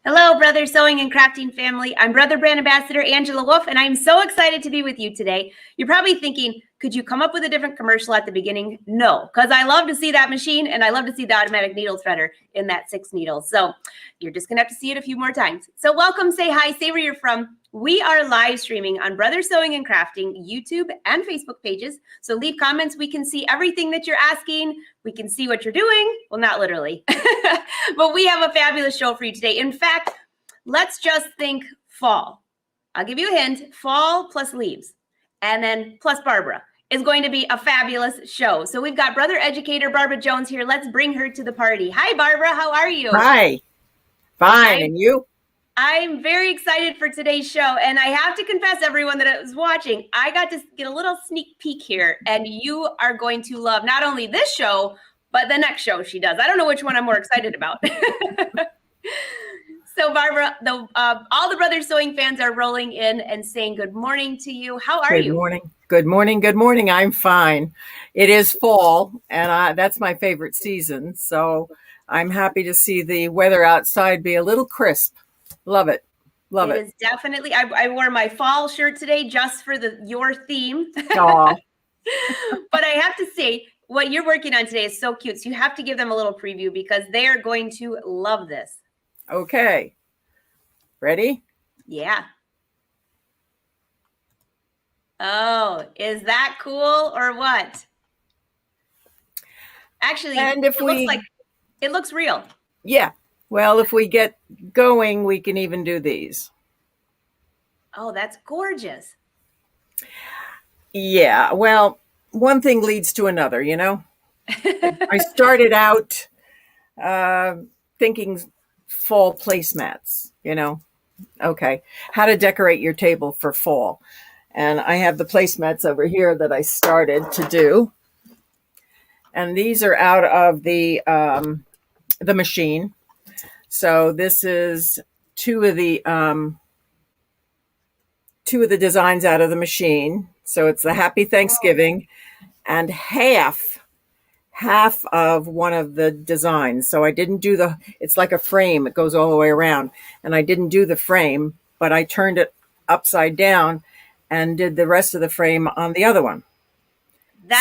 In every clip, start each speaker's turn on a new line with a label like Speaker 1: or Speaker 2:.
Speaker 1: Hello, Brother Sewing and Crafting family. I'm Brother Brand Ambassador Angela Wolf, and I'm so excited to be with you today. You're probably thinking, could you come up with a different commercial at the beginning? No, because I love to see that machine, and I love to see the automatic needle threader in that 6 needles. So you're just going to have to see it a few more times. So welcome, say hi, say where you're from. We are live streaming on Brother Sewing and Crafting YouTube and Facebook pages. So leave comments. We can see everything that you're asking. We can see what you're doing. Well, not literally, but we have a fabulous show for you today. In fact, let's just think fall. I'll give you a hint, fall plus leaves, and then plus Barbara is going to be a fabulous show. So we've got Brother Educator Barbara Jones here. Let's bring her to the party. Hi, Barbara. How are you?
Speaker 2: Hi. Fine. And you?
Speaker 1: I'm very excited for today's show. And I have to confess, everyone that was watching, I got to get a little sneak peek here. And you are going to love not only this show, but the next show she does. I don't know which one I'm more excited about. So, Barbara, all the Brother Sewing fans are rolling in and saying good morning to you. How are you?
Speaker 2: Good morning. Good morning. Good morning. I'm fine. It is fall, and that's my favorite season. So I'm happy to see the weather outside be a little crisp. Love it. Love it.
Speaker 1: It is definitely. I wore my fall shirt today just for your theme.
Speaker 2: Aw.
Speaker 1: But I have to say, what you're working on today is so cute. So you have to give them a little preview because they are going to love this.
Speaker 2: Okay. Ready?
Speaker 1: Yeah. Oh, is that cool or what? Actually, it looks real.
Speaker 2: Yeah. Well, if we get going, we can even do these.
Speaker 1: Oh, that's gorgeous.
Speaker 2: Yeah. Well, one thing leads to another, you know? I started out thinking fall placemats, you know? Okay. How to decorate your table for fall. And I have the placemats over here that I started to do. And these are out of the machine. So this is two of the designs out of the machine. So it's the Happy Thanksgiving and half of one of the designs. So I didn't do it's like a frame. It goes all the way around. And I didn't do the frame, but I turned it upside down and did the rest of the frame on the other one.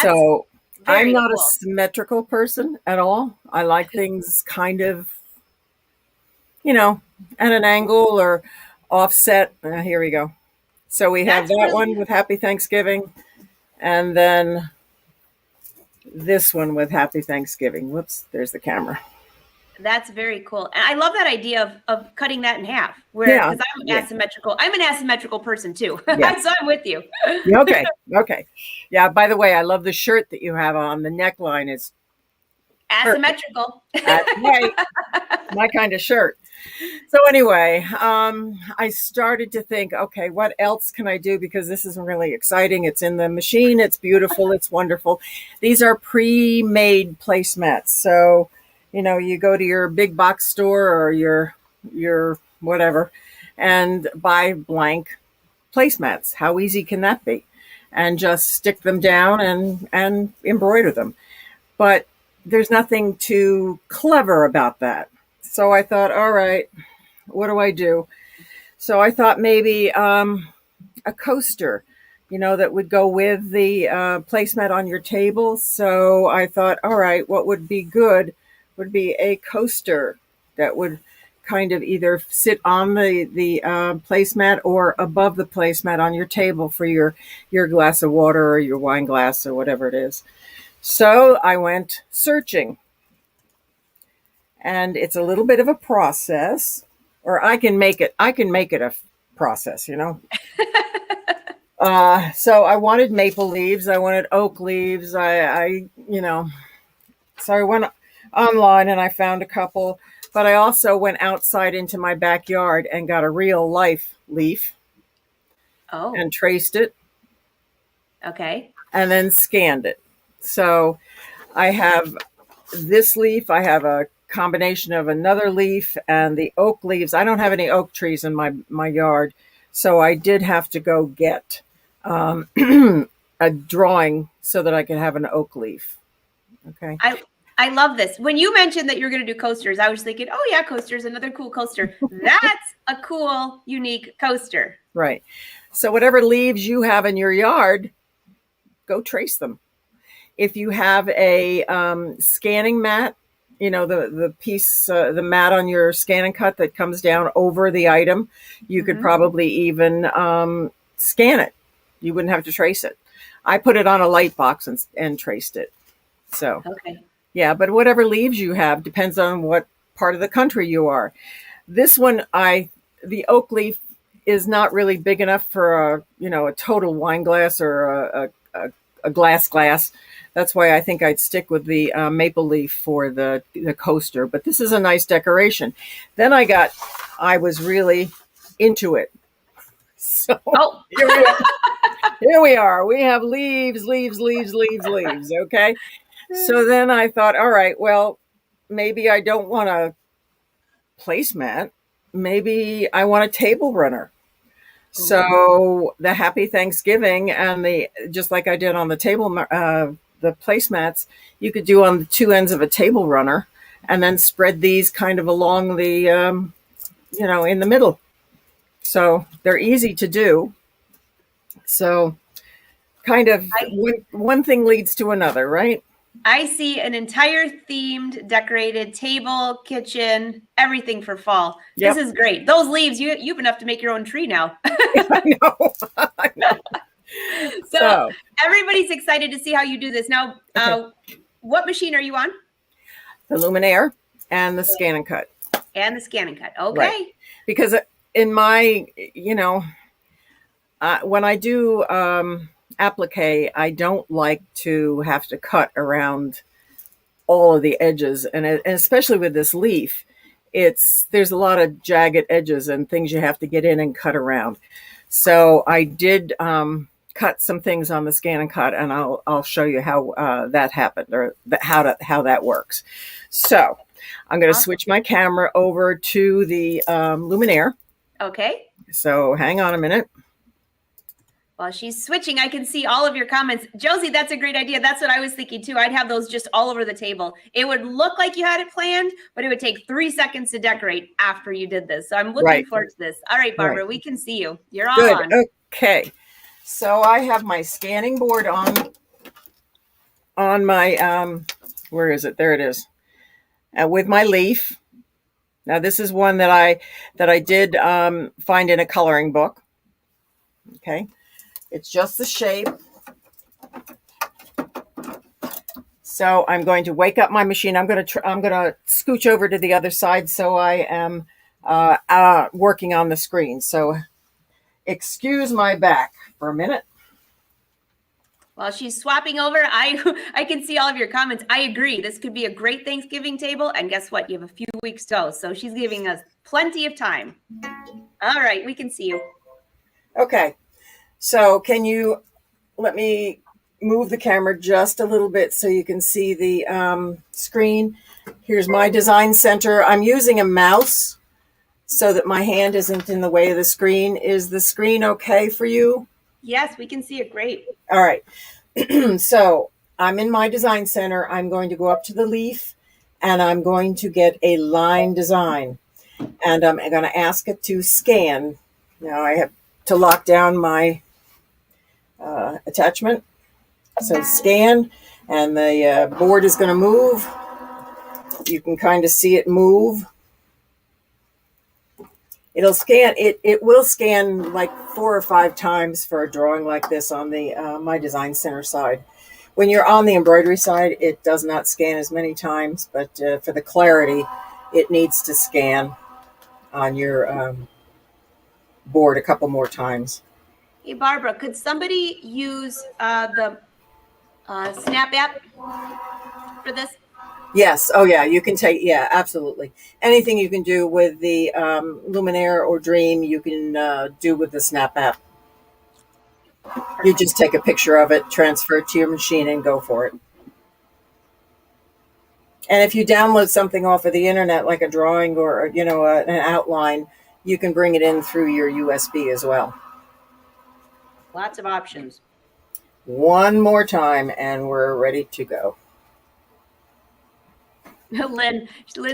Speaker 2: So I'm not a symmetrical person at all. I like things kind of, at an angle or offset. Here we go. So we have that one with Happy Thanksgiving, and then this one with Happy Thanksgiving. Whoops, there's the camera.
Speaker 1: That's very cool. And I love that idea of cutting that in half. Because I'm asymmetrical. I'm an asymmetrical person too. Yeah. So I'm with you.
Speaker 2: Okay. Yeah, by the way, I love the shirt that you have on. The neckline is
Speaker 1: asymmetrical.
Speaker 2: That's right. My kind of shirt. So anyway, I started to think, okay, what else can I do? Because this is really exciting. It's in the machine. It's beautiful. It's wonderful. These are pre-made placemats. So, you go to your big box store or your whatever and buy blank placemats. How easy can that be? And just stick them down and embroider them. But there's nothing too clever about that. So I thought, all right, what do I do? So I thought maybe a coaster, that would go with the placemat on your table. So I thought, all right, what would be good would be a coaster that would kind of either sit on the placemat or above the placemat on your table for your glass of water or your wine glass or whatever it is. So I went searching. And it's a little bit of a process, or I can make it a process, So I wanted maple leaves. I wanted oak leaves. So I went online and I found a couple, but I also went outside into my backyard and got a real life leaf.
Speaker 1: Oh.
Speaker 2: And traced it.
Speaker 1: Okay.
Speaker 2: And then scanned it. So I have this leaf. I have a combination of another leaf and the oak leaves. I don't have any oak trees in my yard, so I did have to go get a drawing so that I could have an oak leaf. Okay.
Speaker 1: I love this. When you mentioned that you're going to do coasters, I was thinking, oh yeah, coasters, another cool coaster. That's a cool, unique coaster.
Speaker 2: Right. So whatever leaves you have in your yard, go trace them. If you have a scanning mat, the piece, the mat on your ScanNCut that comes down over the item, you could probably even scan it. You wouldn't have to trace it. I put it on a light box and traced it. So,
Speaker 1: okay.
Speaker 2: Yeah, but whatever leaves you have depends on what part of the country you are. This one, the oak leaf is not really big enough for a total wine glass or a glass. That's why I think I'd stick with the maple leaf for the coaster. But this is a nice decoration. Then I was really into it. So here we are. We have leaves. Okay. So then I thought, all right, well, maybe I don't want a placemat. Maybe I want a table runner. So the Happy Thanksgiving and just like I did on the table, the placemats, you could do on the two ends of a table runner and then spread these kind of along the, in the middle. So they're easy to do. So kind of one thing leads to another, right?
Speaker 1: I see an entire themed, decorated table, kitchen, everything for fall. Yep. This is great. Those leaves, you have enough to make your own tree now.
Speaker 2: I know.
Speaker 1: So everybody's excited to see how you do this. Now, what machine are you on?
Speaker 2: The Luminaire and the ScanNCut.
Speaker 1: And the ScanNCut. Okay.
Speaker 2: Right. Because in my, when I do applique, I don't like to have to cut around all of the edges, and especially with this leaf, there's a lot of jagged edges and things you have to get in and cut around. So I did cut some things on the ScanNCut, and I'll show you how that happened, or how that works. So I'm going to switch my camera over to the Luminaire.
Speaker 1: Okay.
Speaker 2: So hang on a minute.
Speaker 1: While she's switching, I can see all of your comments. Josie, that's a great idea. That's what I was thinking too. I'd have those just all over the table. It would look like you had it planned, but it would take 3 seconds to decorate after you did this. So I'm looking forward to this. All right, Barbara, we can see you. You're all on.
Speaker 2: Okay. So I have my scanning board on my, where is it? There it is. With my leaf. Now this is one that I did find in a coloring book. Okay. It's just the shape. So I'm going to wake up my machine. I'm going to scooch over to the other side so I am working on the screen. So excuse my back for a minute.
Speaker 1: While she's swapping over, I can see all of your comments. I agree. This could be a great Thanksgiving table. And guess what? You have a few weeks to go. So she's giving us plenty of time. All right. We can see you.
Speaker 2: Okay. So can you let me move the camera just a little bit so you can see the screen? Here's my design center. I'm using a mouse so that my hand isn't in the way of the screen. Is the screen okay for you?
Speaker 1: Yes, we can see it great.
Speaker 2: All right. So I'm in my design center. I'm going to go up to the leaf and I'm going to get a line design. And I'm going to ask it to scan. Now I have to lock down my attachment. So scan, and the board is going to move. You can kind of see it move. It'll scan. It will scan like 4 or 5 times for a drawing like this on the my design center side. When you're on the embroidery side, it does not scan as many times, but for the clarity, it needs to scan on your board a couple more times.
Speaker 1: Hey, Barbara, could somebody use the Snap app for this?
Speaker 2: Yes. Oh, yeah. You can take, yeah, absolutely. Anything you can do with the Luminaire or Dream, you can do with the Snap app. You just take a picture of it, transfer it to your machine, and go for it. And if you download something off of the internet, like a drawing or, an outline, you can bring it in through your USB as well.
Speaker 1: Lots of options.
Speaker 2: One more time, and we're ready to go.
Speaker 1: Lynn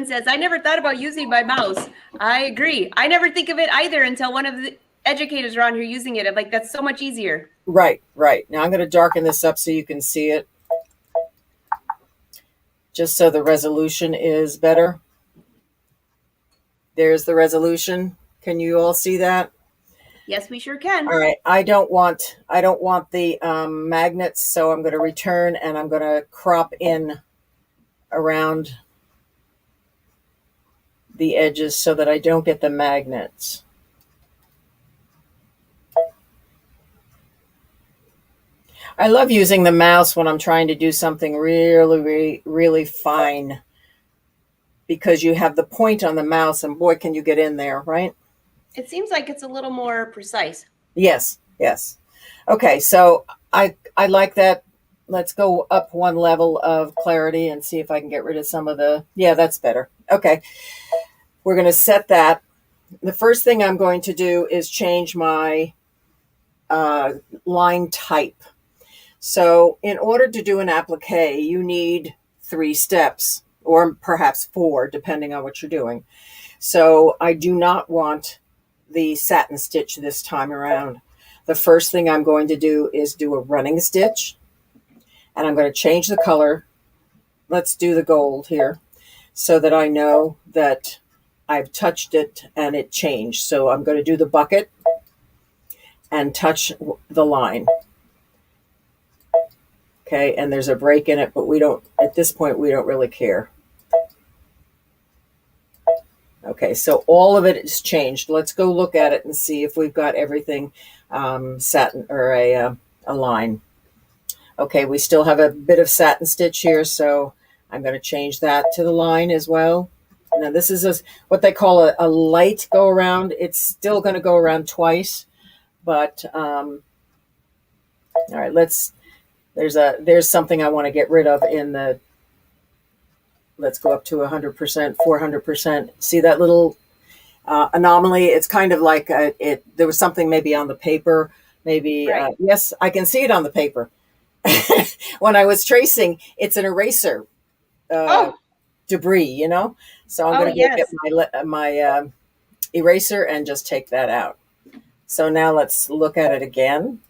Speaker 1: says, I never thought about using my mouse. I agree. I never think of it either until one of the educators around here using it. I'm like, that's so much easier.
Speaker 2: Right. Now I'm going to darken this up so you can see it, just so the resolution is better. There's the resolution. Can you all see that?
Speaker 1: Yes, we sure can.
Speaker 2: All right. I don't want the magnets, so I'm going to return and I'm going to crop in around the edges so that I don't get the magnets. I love using the mouse when I'm trying to do something really fine, because you have the point on the mouse and boy, can you get in there, right?
Speaker 1: It seems like it's a little more precise.
Speaker 2: Yes. Okay, so I like that. Let's go up one level of clarity and see if I can get rid of some of the, yeah, that's better. Okay, we're going to set that. The first thing I'm going to do is change my line type. So in order to do an applique, you need 3 steps, or perhaps 4, depending on what you're doing. So I do not want the satin stitch this time around. The first thing I'm going to do is do a running stitch, and I'm going to change the color. Let's do the gold here so that I know that I've touched it and it changed. So I'm going to do the bucket and touch the line. Okay, and there's a break in it, but we don't, at this point, we don't really care. Okay, so all of it is changed. Let's go look at it and see if we've got everything satin or a line. Okay, we still have a bit of satin stitch here, so I'm going to change that to the line as well. Now this is what they call a light go around. It's still going to go around twice, but all right, there's something I want to get rid of in the, let's go up to 100%, 400%. See that little anomaly? It's kind of like there was something maybe on the paper, maybe,
Speaker 1: right.
Speaker 2: Yes, I can see it on the paper. When I was tracing, it's an eraser debris, you know? So I'm going to get my eraser and just take that out. So now let's look at it again.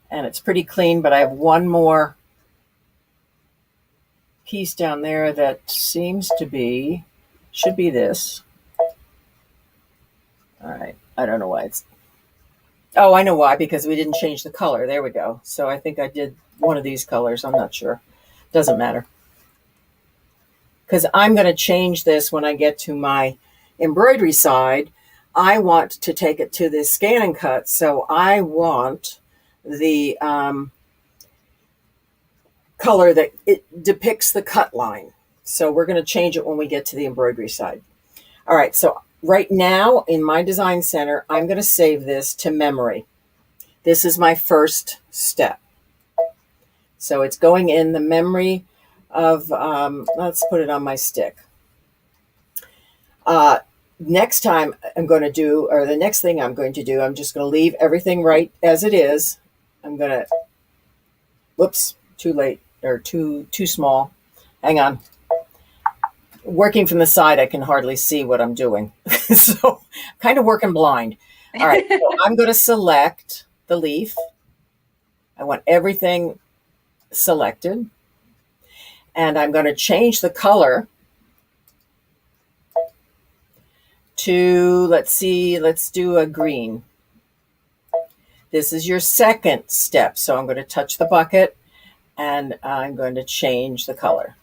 Speaker 2: And it's pretty clean, but I have one more piece down there that seems to be, should be this. All right, I don't know why it's, oh, I know why, because we didn't change the color. There we go. So I think I did one of these colors. I'm not sure. Doesn't matter. Because I'm going to change this when I get to my embroidery side. I want to take it to the ScanNCut, so I want the color that it depicts the cut line. So we're going to change it when we get to the embroidery side. All right, so right now in my design center, I'm going to save this to memory. This is my first step. So it's going in the memory of, let's put it on my stick. Next time I'm going to do, or the next thing I'm going to do, I'm just going to leave everything right as it is. I'm going to, whoops, too late, or too small. Hang on. Working from the side, I can hardly see what I'm doing. So kind of working blind. All right, so I'm going to select the leaf. I want everything selected. And I'm going to change the color to, let's see, let's do a green. This is your second step. So I'm going to touch the bucket and I'm going to change the color.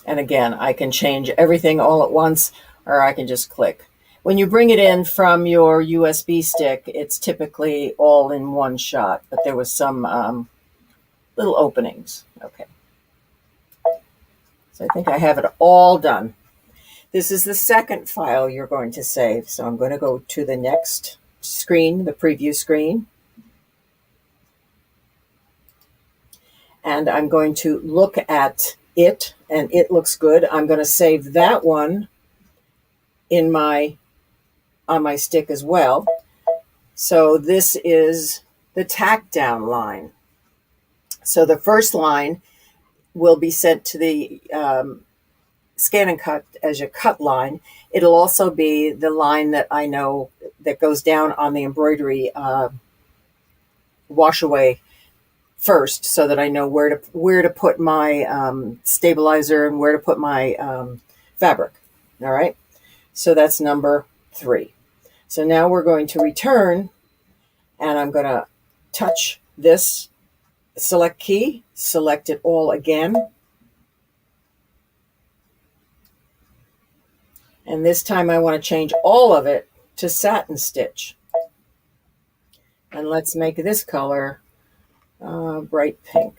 Speaker 2: And again, I can change everything all at once, or I can just click. When you bring it in from your USB stick, it's typically all in one shot, but there was some little openings. Okay. So I think I have it all done. This is the second file you're going to save. So I'm going to go to the next screen, the preview screen. And I'm going to look at it, and it looks good. I'm going to save that one in on my stick as well. So this is the tack down line. So the first line will be sent to the ScanNCut as your cut line. It'll also be the line that I know that goes down on the embroidery wash away first, so that I know where to put my stabilizer and where to put my fabric. All right. So that's number 3. So now we're going to return, and I'm going to touch this select key, select it all again. And this time I want to change all of it to satin stitch. And let's make this color bright pink.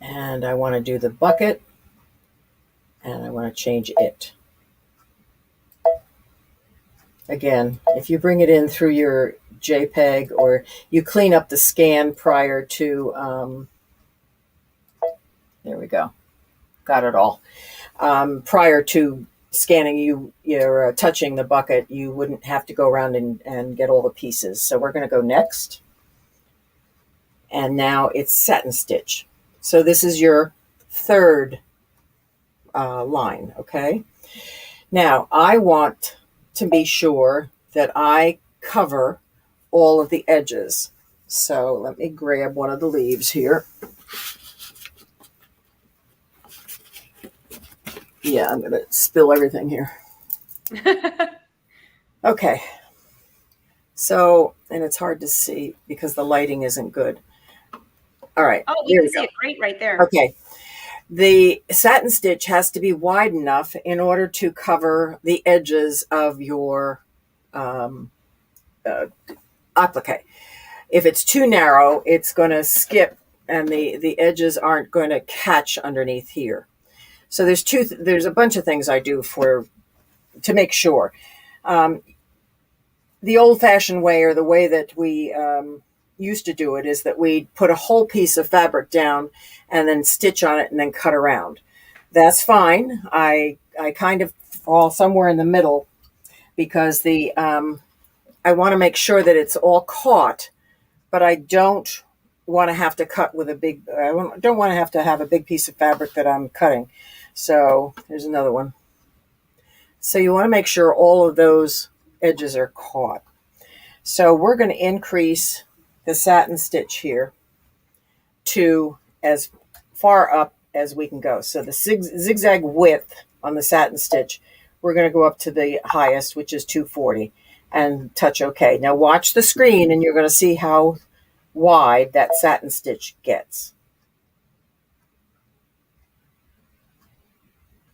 Speaker 2: And I want to do the bucket, and I want to change it. Again, if you bring it in through your JPEG, or you clean up the scan prior to, there we go, got it all. Prior to scanning, you're touching the bucket, you wouldn't have to go around and get all the pieces. So we're going to go next. And now it's satin stitch. So this is your third line, okay? Now I want to be sure that I cover all of the edges. So let me grab one of the leaves here. Yeah, I'm going to spill everything here. Okay. So, and it's hard to see because the lighting isn't good. All right.
Speaker 1: Oh, you can see it great right there.
Speaker 2: Okay. The satin stitch has to be wide enough in order to cover the edges of your applique. If it's too narrow, it's going to skip, and the edges aren't going to catch underneath here. So there's a bunch of things I do to make sure. The old-fashioned way, or the way that we used to do it, is that we put a whole piece of fabric down and then stitch on it and then cut around. That's fine. I kind of fall somewhere in the middle, because I want to make sure that it's all caught, but I don't want to have to cut with I don't want to have a big piece of fabric that I'm cutting. So here's another one. So you want to make sure all of those edges are caught. So we're going to increase the satin stitch here to as far up as we can go. So the zigzag width on the satin stitch, we're going to go up to the highest, which is 240, and touch OK. Now watch the screen, and you're going to see how wide that satin stitch gets.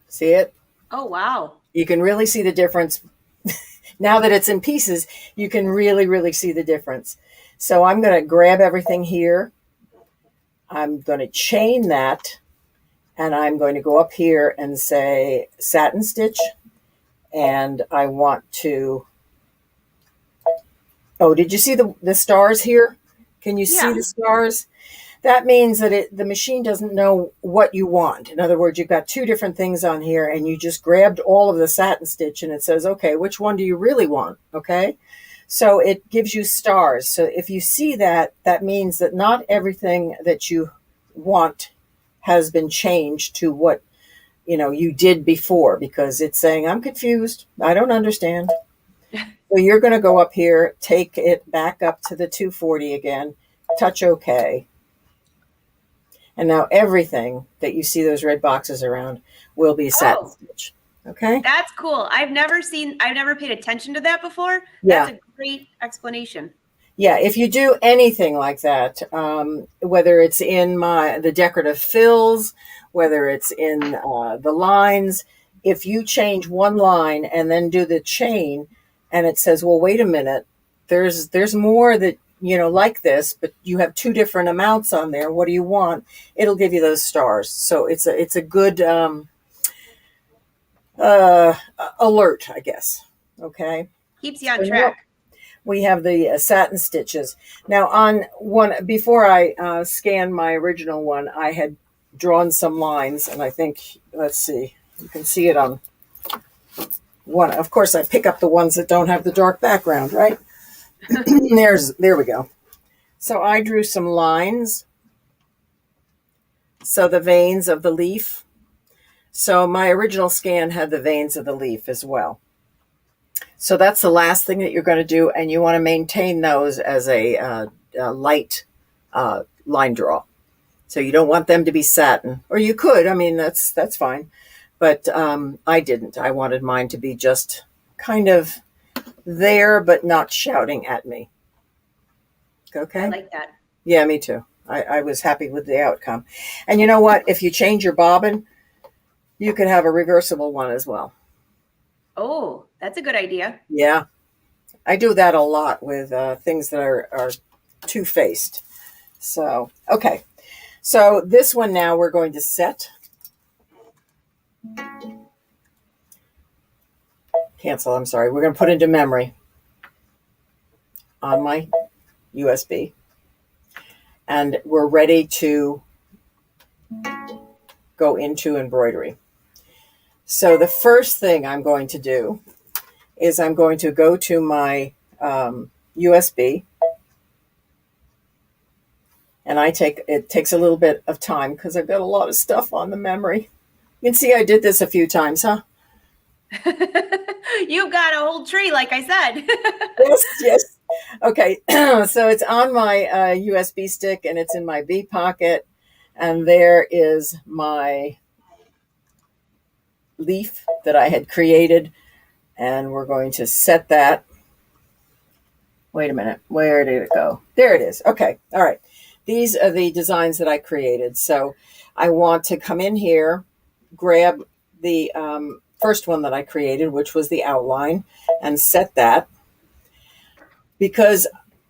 Speaker 2: See it?
Speaker 1: Oh, wow.
Speaker 2: You can really see the difference. Now that it's in pieces, you can really, really see the difference. So I'm going to grab everything here. I'm going to chain that, and I'm going to go up here and say satin stitch. And I want to, oh, did you see the stars here? Can you see the stars? That means that the machine doesn't know what you want. In other words, you've got 2 different things on here, and you just grabbed all of the satin stitch, and it says, okay, which one do you really want? Okay. So it gives you stars. So if you see that, that means that not everything that you want has been changed to what, you did before, because it's saying, I'm confused. I don't understand. So you're going to go up here, take it back up to the 240 again, touch OK. And now everything that you see those red boxes around will be satin stitch. Okay.
Speaker 1: That's cool. I've never paid attention to that before.
Speaker 2: Yeah.
Speaker 1: That's a great explanation.
Speaker 2: Yeah. If you do anything like that, whether it's in the decorative fills, whether it's in the lines, if you change one line and then do the chain, and it says, well, wait a minute, there's more that, like this, but you have 2 different amounts on there. What do you want? It'll give you those stars. So it's a good alert, I guess. Okay.
Speaker 1: Keeps you on track.
Speaker 2: We have the satin stitches. Now on one, before I scanned my original one, I had drawn some lines, and I think, let's see, you can see it on one. Of course, I pick up the ones that don't have the dark background, right? There we go. So I drew some lines. So the veins of the leaf. So my original scan had the veins of the leaf as well. So that's the last thing that you're going to do, and you want to maintain those as a light line draw. So you don't want them to be satin, or you could. I mean, that's fine, but I didn't. I wanted mine to be just kind of there, but not shouting at me. Okay.
Speaker 1: I like that.
Speaker 2: Yeah, me too. I was happy with the outcome. And you know what? If you change your bobbin, you could have a reversible one as well.
Speaker 1: Oh, that's a good idea.
Speaker 2: Yeah. I do that a lot with things that are two-faced. So, okay. So this one now we're going to set. Cancel, I'm sorry. We're going to put into memory on my USB. And we're ready to go into embroidery. So the first thing I'm going to do is I'm going to go to my USB. And it takes a little bit of time because I've got a lot of stuff on the memory. You can see I did this a few times, huh?
Speaker 1: You've got a whole tree, like I said.
Speaker 2: Yes. Okay, so it's on my USB stick and it's in my B pocket. And there is my leaf that I had created. And we're going to set that. Wait a minute. Where did it go? There it is. Okay. All right. These are the designs that I created. So I want to come in here, grab the first one that I created, which was the outline, and set that. Because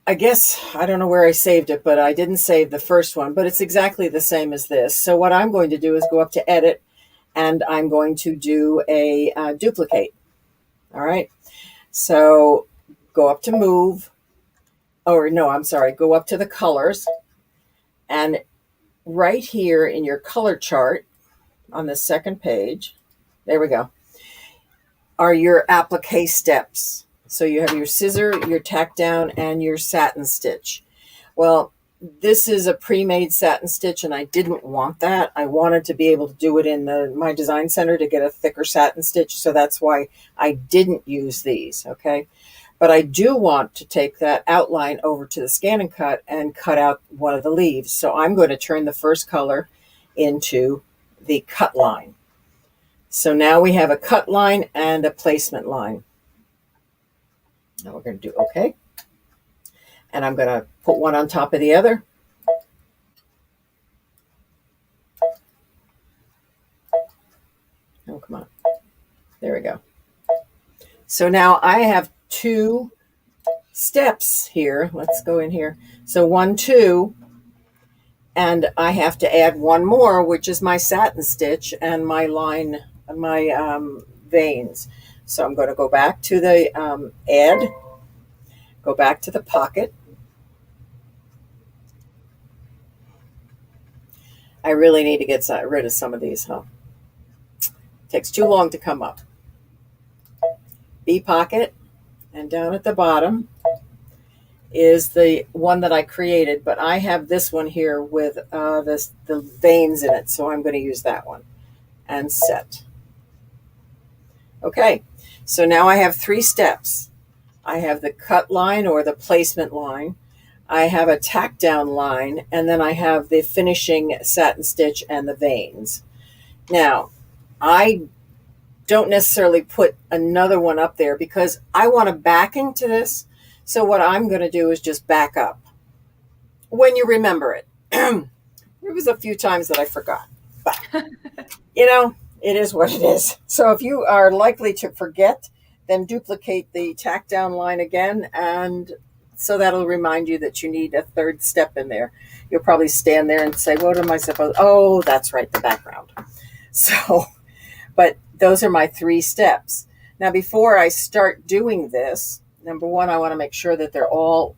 Speaker 2: I guess, I don't know where I saved it, but I didn't save the first one, but it's exactly the same as this. So what I'm going to do is go up to Edit, and I'm going to do a duplicate. All right. So go up to Move. Or no, I'm sorry. Go up to the colors. And right here in your color chart on the second page, there we go, are your applique steps. So you have your scissor, your tack down, and your satin stitch. Well, this is a pre-made satin stitch, and I didn't want that. I wanted to be able to do it in my design center to get a thicker satin stitch. So that's why I didn't use these, okay? But I do want to take that outline over to the ScanNCut and cut out one of the leaves. So I'm going to turn the first color into the cut line. So now we have a cut line and a placement line. Now we're going to do okay. And I'm going to put one on top of the other. Oh, come on. There we go. So now I have two steps here. Let's go in here. So 1, 2, and I have to add one more, which is my satin stitch and my line, my veins. So I'm going to go back to the add, go back to the pocket. I really need to get rid of some of these, huh? Takes too long to come up. B pocket, and down at the bottom is the one that I created, but I have this one here with the veins in it, so I'm going to use that one. And set. Okay, so now I have 3 steps. I have the cut line or the placement line. I have a tack down line, and then I have the finishing satin stitch and the veins. Now, I don't necessarily put another one up there because I want a backing to this. So what I'm going to do is just back up when you remember it. There was a few times that I forgot, but you know, it is what it is. So if you are likely to forget, then duplicate the tack down line again. And so that'll remind you that you need a 3rd step in there. You'll probably stand there and say, what am I supposed? Oh, that's right. The background. So, but those are my 3 steps. Now, before I start doing this, number 1, I want to make sure that they're all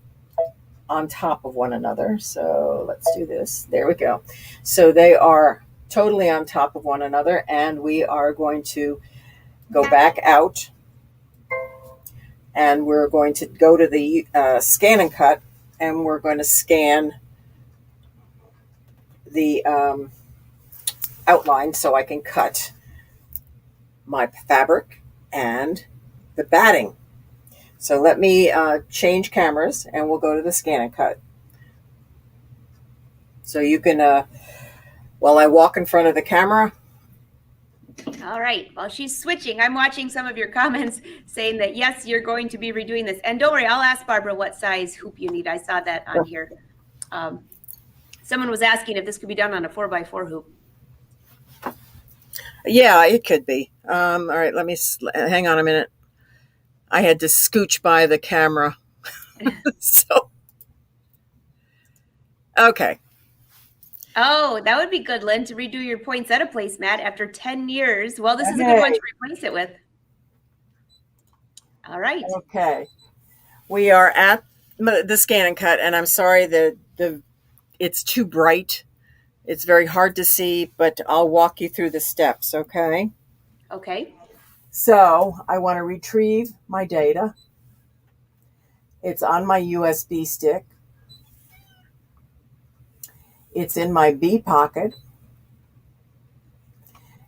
Speaker 2: on top of one another. So let's do this. There we go. So they are totally on top of one another, and we are going to go back out And we're going to go to the ScanNCut, and we're going to scan the outline so I can cut my fabric and the batting. So let me change cameras, and we'll go to the ScanNCut. So you can, while I walk in front of the camera.
Speaker 1: All right. While she's switching, I'm watching some of your comments saying that, yes, you're going to be redoing this. And don't worry, I'll ask Barbara what size hoop you need. I saw that on here. Someone was asking if this could be done on a 4x4 hoop.
Speaker 2: Yeah, it could be. All right, let me hang on a minute. I had to scooch by the camera. So, okay.
Speaker 1: Oh, that would be good, Lynn, to redo your poinsettia placemat after 10 years. Well, this is a good one to replace it with. All right.
Speaker 2: Okay. We are at the ScanNCut, and I'm sorry that it's too bright. It's very hard to see, but I'll walk you through the steps, okay?
Speaker 1: Okay.
Speaker 2: So I want to retrieve my data. It's on my USB stick. It's in my B pocket.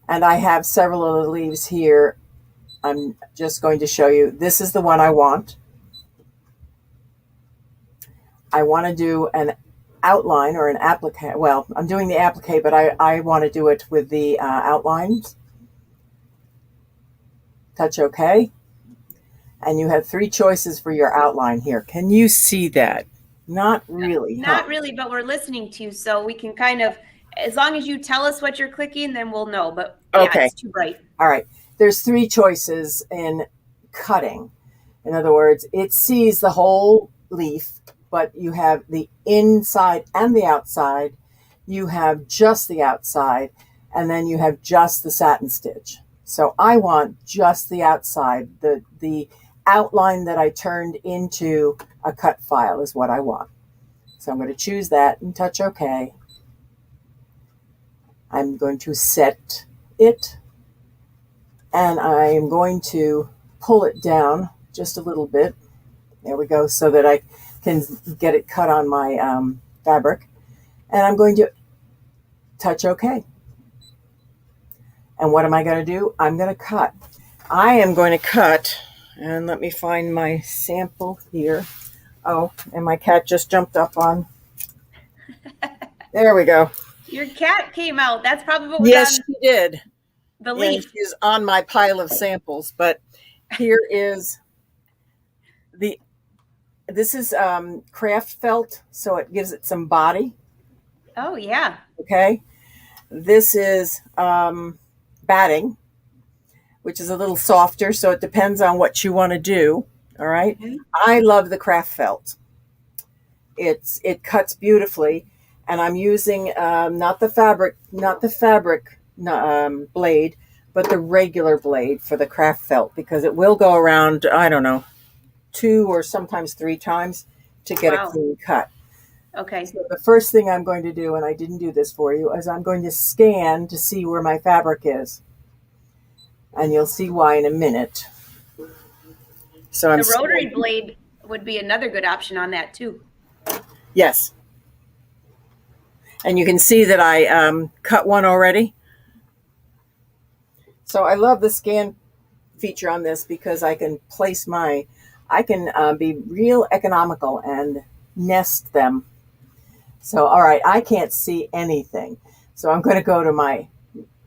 Speaker 2: And I have several of the leaves here. I'm just going to show you. This is the one I want. I want to do an outline or an applique. Well, I'm doing the applique, but I want to do it with the outlines. Touch OK. And you have 3 choices for your outline here. Can you see that? Not really.
Speaker 1: Not really, but we're listening to you, so we can kind of, as long as you tell us what you're clicking, then we'll know. But yeah,
Speaker 2: okay.
Speaker 1: It's too bright.
Speaker 2: All right. There's 3 choices in cutting. In other words, it sees the whole leaf, but you have the inside and the outside. You have just the outside, and then you have just the satin stitch. So I want just the outside. The outline that I turned into a cut file is what I want. So I'm going to choose that and touch OK. I'm going to set it, and I am going to pull it down just a little bit. There we go, so that I can get it cut on my fabric. And I'm going to touch OK. And what am I going to do? I'm going to cut. I am going to cut, and let me find my sample here. Oh, and my cat just jumped up on. There we go.
Speaker 1: Your cat came out. That's probably what was
Speaker 2: yes,
Speaker 1: on
Speaker 2: she did.
Speaker 1: the leaf.
Speaker 2: And she's on my pile of samples, but here is this is craft felt, so it gives it some body.
Speaker 1: Oh, yeah.
Speaker 2: Okay. This is batting, which is a little softer, so it depends on what you want to do. All right. Mm-hmm. I love the craft felt. It cuts beautifully, and I'm using not the fabric blade, but the regular blade for the craft felt, because it will go around, I don't know, 2 or sometimes 3 times to get a clean cut.
Speaker 1: Okay.
Speaker 2: So the first thing I'm going to do, and I didn't do this for you, is I'm going to scan to see where my fabric is. And you'll see why in a minute. So
Speaker 1: the rotary blade would be another good option on that too.
Speaker 2: Yes. And you can see that I cut one already. So I love the scan feature on this, because I can place I can be real economical and nest them. So, all right, I can't see anything. So I'm going to go to my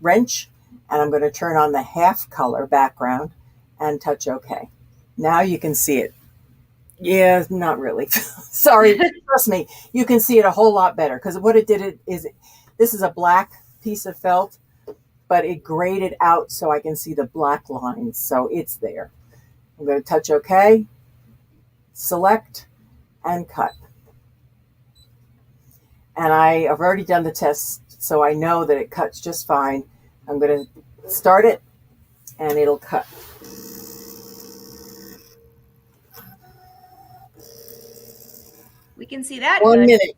Speaker 2: wrench, and I'm going to turn on the half color background and touch OK. Now you can see it. Yeah, not really. Sorry, trust me. You can see it a whole lot better, because what it did is this is a black piece of felt, but it graded out so I can see the black lines. So it's there. I'm going to touch OK, select, and cut. And I have already done the test, so I know that it cuts just fine. I'm going to start it, and it'll cut.
Speaker 1: We can see that.
Speaker 2: 1 minute.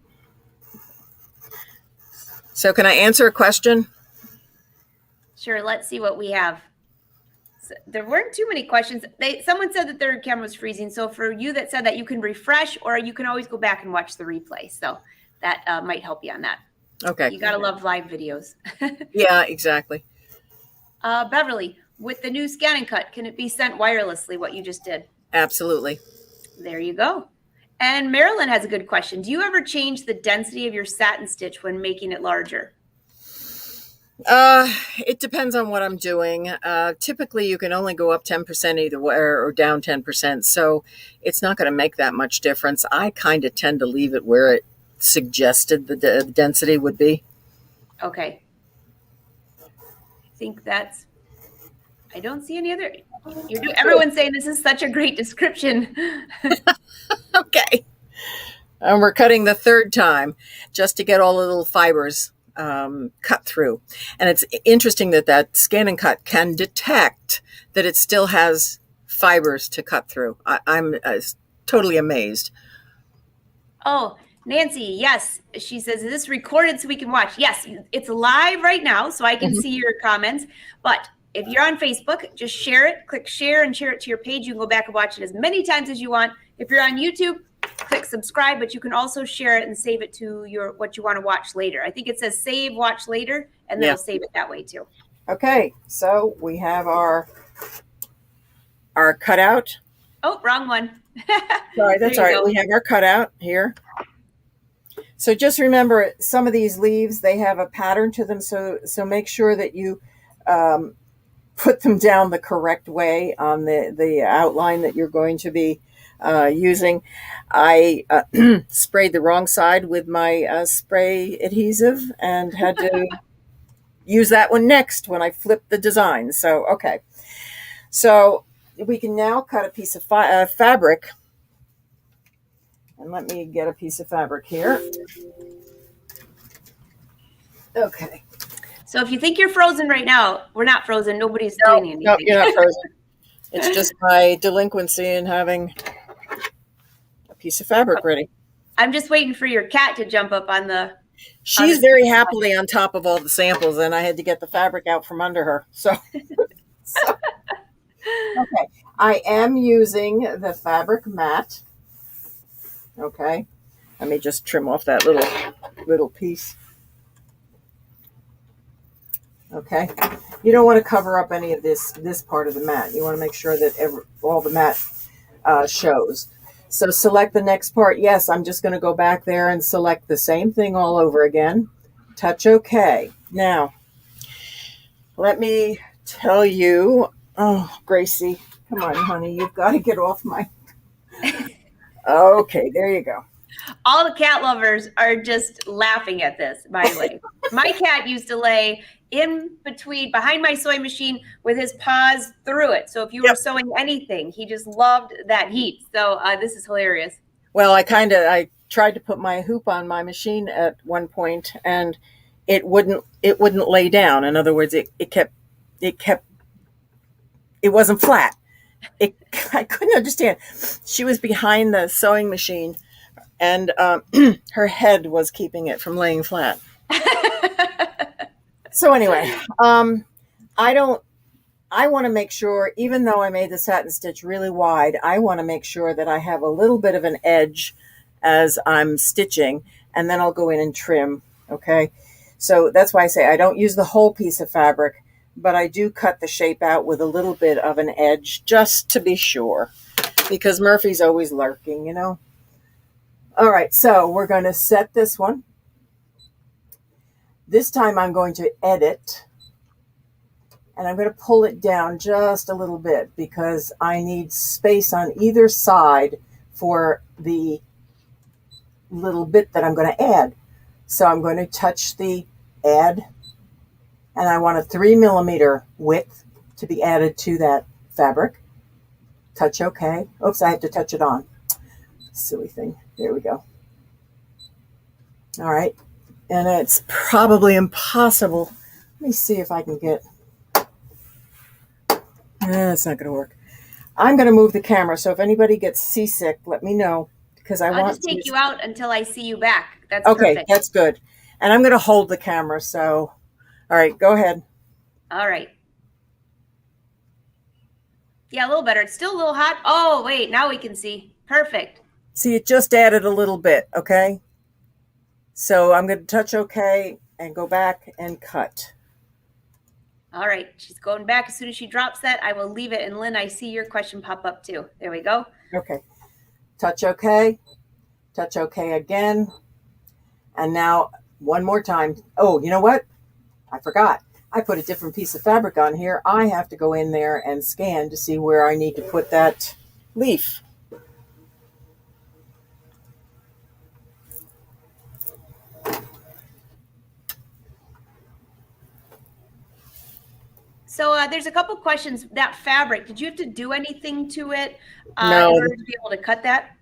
Speaker 2: So can I answer a question?
Speaker 1: Sure, let's see what we have. There weren't too many questions. Someone said that their camera was freezing. So for you that said that, you can refresh, or you can always go back and watch the replay. So that might help you on that.
Speaker 2: Okay.
Speaker 1: You got to love live videos.
Speaker 2: Yeah, exactly.
Speaker 1: Beverly, with the new ScanNCut, can it be sent wirelessly, what you just did?
Speaker 2: Absolutely.
Speaker 1: There you go. And Marilyn has a good question. Do you ever change the density of your satin stitch when making it larger?
Speaker 2: It depends on what I'm doing. Typically, you can only go up 10% either way or down 10%. So it's not going to make that much difference. I kind of tend to leave it where it suggested the density would be.
Speaker 1: Okay. I think that's, I don't see any other. Everyone's saying this is such a great description.
Speaker 2: Okay. And we're cutting the third time just to get all the little fibers cut through. And it's interesting that ScanNCut can detect that it still has fibers to cut through. I'm totally amazed.
Speaker 1: Oh, Nancy, yes. She says, is this recorded so we can watch? Yes, it's live right now, so I can see your comments. But if you're on Facebook, just share it. Click share and share it to your page. You can go back and watch it as many times as you want. If you're on YouTube, click subscribe, but you can also share it and save it to what you want to watch later. I think it says save, watch later, and then it'll save it that way too.
Speaker 2: Okay, so we have our cutout.
Speaker 1: Oh, wrong one.
Speaker 2: Sorry, that's all right. Go. We have our cutout here. So just remember, some of these leaves, they have a pattern to them. So make sure that you put them down the correct way on the outline that you're going to be using. I sprayed the wrong side with my spray adhesive and had to use that one next when I flipped the design. So, okay. So we can now cut a piece of fabric. And let me get a piece of fabric here. Okay.
Speaker 1: So if you think you're frozen right now, we're not frozen. Nobody's doing anything.
Speaker 2: No, you're not frozen. It's just my delinquency in having a piece of fabric ready.
Speaker 1: I'm just waiting for your cat to jump up on the...
Speaker 2: She's very happily on top of all the samples, and I had to get the fabric out from under her. So. Okay. I am using the fabric mat. Okay. Let me just trim off that little piece. Okay. You don't want to cover up any of this part of the mat. You want to make sure that all the mat shows. So select the next part. Yes, I'm just going to go back there and select the same thing all over again. Touch OK. Now, let me tell you. Oh, Gracie, come on, honey. You've got to get off my... Okay, there you go.
Speaker 1: All the cat lovers are just laughing at this, by the way. My cat used to lay behind my sewing machine with his paws through it. So if you were sewing anything, he just loved that heat. So this is hilarious.
Speaker 2: Well, I tried to put my hoop on my machine at one point, and it wouldn't lay down. In other words, it wasn't flat. I couldn't understand. She was behind the sewing machine, and her head was keeping it from laying flat. So anyway, I want to make sure, even though I made the satin stitch really wide, I want to make sure that I have a little bit of an edge as I'm stitching, and then I'll go in and trim. Okay. So that's why I say I don't use the whole piece of fabric, but I do cut the shape out with a little bit of an edge just to be sure, because Murphy's always lurking, you know. All right, so we're going to set this one. This time I'm going to edit, and I'm going to pull it down just a little bit because I need space on either side for the little bit that I'm going to add. So I'm going to touch the add, and I want a 3 millimeter width to be added to that fabric. Touch OK. Oops, I have to touch it on. Silly thing. There we go. All right. And it's probably impossible. Let me see if I can get... That's not going to work. I'm going to move the camera, so if anybody gets seasick, let me know, because
Speaker 1: I'll just take you out until I see you back. That's
Speaker 2: okay,
Speaker 1: perfect.
Speaker 2: That's good. And I'm going to hold the camera, so... All right, go ahead.
Speaker 1: All right. Yeah, a little better. It's still a little hot. Oh, wait, now we can see. Perfect.
Speaker 2: See, it just added a little bit, okay? So I'm going to touch OK and go back and cut.
Speaker 1: All right, she's going back. As soon as she drops that, I will leave it. And Lynn, I see your question pop up too. There we go.
Speaker 2: Okay. Touch OK. Touch OK again. And now one more time. Oh, you know what? I forgot. I put a different piece of fabric on here. I have to go in there and scan to see where I need to put that leaf.
Speaker 1: So there's a couple questions. That fabric, did you have to do anything to it
Speaker 2: No.
Speaker 1: in order to be able to cut that?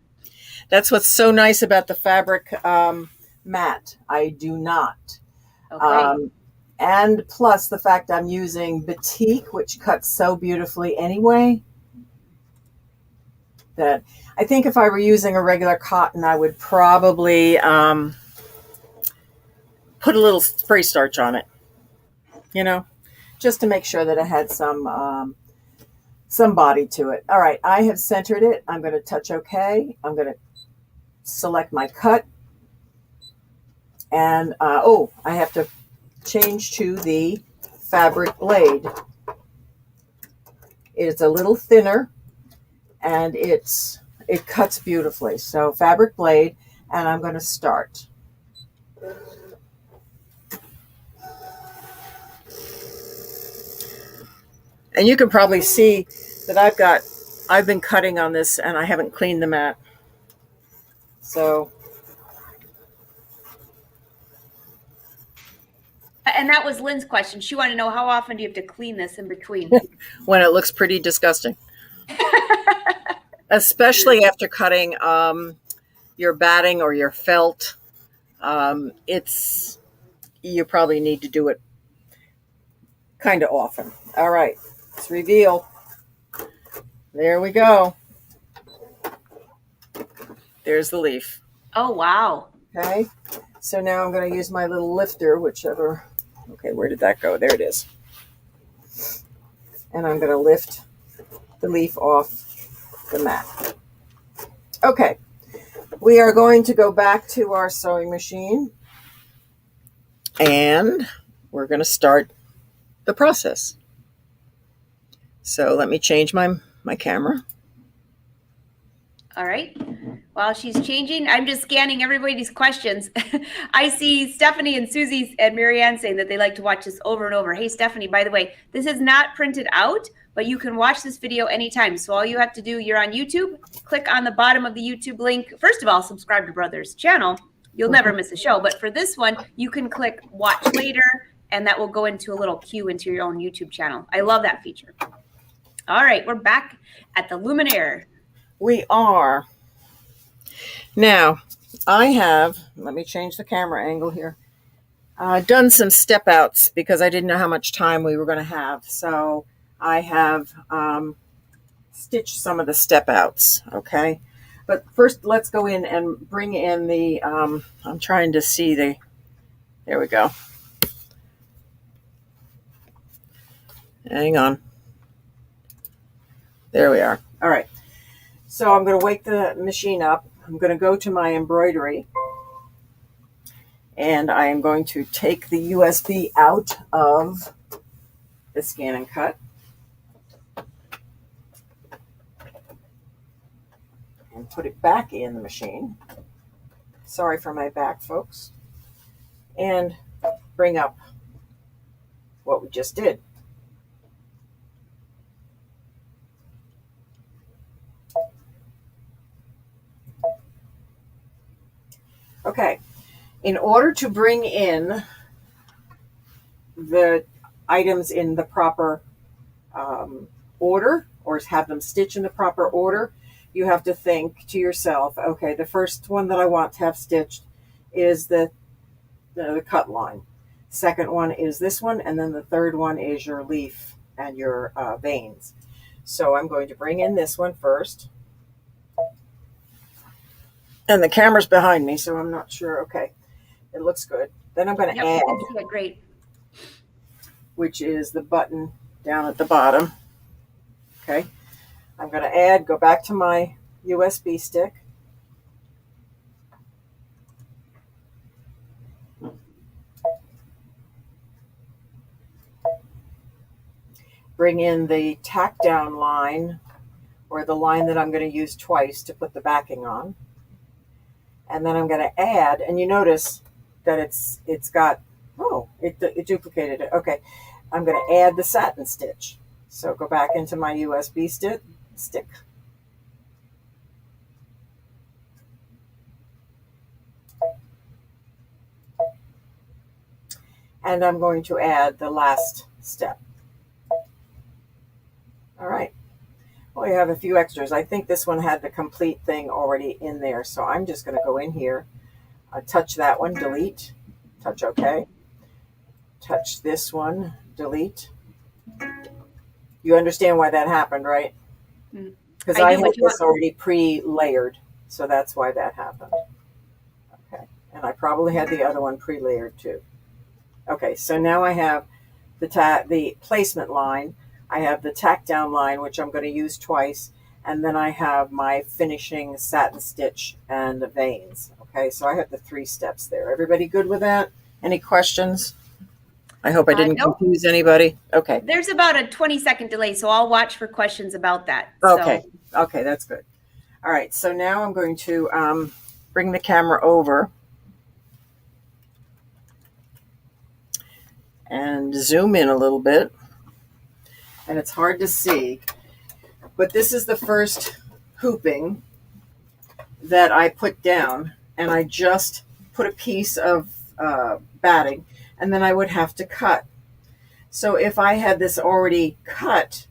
Speaker 2: That's what's so nice about the fabric mat. I do not.
Speaker 1: Okay.
Speaker 2: And plus the fact I'm using batik, which cuts so beautifully anyway, that I think if I were using a regular cotton, I would probably put a little spray starch on it, you know, just to make sure that it had some body to it. All right, I have centered it. I'm going to touch OK. I'm going to select my cut. And, oh, I have to change to the fabric blade. It's a little thinner, and it cuts beautifully. So fabric blade, and I'm going to start. And you can probably see that I've been cutting on this and I haven't cleaned the mat. So.
Speaker 1: And that was Lynn's question. She wanted to know, how often do you have to clean this in between?
Speaker 2: When it looks pretty disgusting. Especially after cutting your batting or your felt. You probably need to do it kind of often. All right, let's reveal. There we go. There's the leaf.
Speaker 1: Oh, wow.
Speaker 2: Okay, so now I'm going to use my little lifter, whichever. Okay, where did that go? There it is. And I'm going to lift the leaf off the mat. Okay, we are going to go back to our sewing machine and we're going to start the process. So let me change my camera.
Speaker 1: All right. While she's changing, I'm just scanning everybody's questions. I see Stephanie and Susie and Marianne saying that they like to watch this over and over. Hey, Stephanie, by the way, this is not printed out, but you can watch this video anytime. So all you have to do, you're on YouTube, click on the bottom of the YouTube link. First of all, subscribe to Brother's channel. You'll never miss a show. But for this one, you can click watch later, and that will go into a little queue into your own YouTube channel. I love that feature. All right, we're back at the Luminaire.
Speaker 2: We are. Now, I have, let me change the camera angle here, done some step outs because I didn't know how much time we were going to have. So I have stitched some of the step outs, okay? But first, let's go in and bring in the, I'm trying to see there we go. Hang on. There we are. All right. So I'm going to wake the machine up. I'm going to go to my embroidery. And I am going to take the USB out of the ScanNCut. And put it back in the machine. Sorry for my back, folks. And bring up what we just did. Okay, in order to bring in the items in the proper order, or have them stitch in the proper order, you have to think to yourself, okay, the first one that I want to have stitched is the cut line. Second one is this one, and then the third one is your leaf and your veins. So I'm going to bring in this one first. And the camera's behind me, so I'm not sure. Okay, it looks good. Then I'm going to add,
Speaker 1: Yeah, great.
Speaker 2: which is the button down at the bottom. Okay, I'm going to go back to my USB stick. Bring in the tack down line, or the line that I'm going to use twice to put the backing on. And then I'm going to add, and you notice that it's got, it duplicated it. Okay, I'm going to add the satin stitch. So go back into my USB stick. And I'm going to add the last step. All right. Well, you have a few extras. I think this one had the complete thing already in there. So I'm just going to go in here, touch that one, delete, touch OK. Touch this one, delete. You understand why that happened, right? Because I had this already pre-layered. So that's why that happened. Okay. And I probably had the other one pre-layered too. Okay, so now I have the placement line. I have the tack down line, which I'm going to use twice. And then I have my finishing satin stitch and the veins. Okay, so I have the 3 steps there. Everybody good with that? Any questions? I hope I didn't confuse anybody. Okay.
Speaker 1: There's about a 20-second delay, so I'll watch for questions about that.
Speaker 2: Okay. So. Okay, that's good. All right, so now I'm going to bring the camera over and zoom in a little bit. And it's hard to see, but this is the first hooping that I put down, and I just put a piece of batting, and then I would have to cut. So if I had this already cut,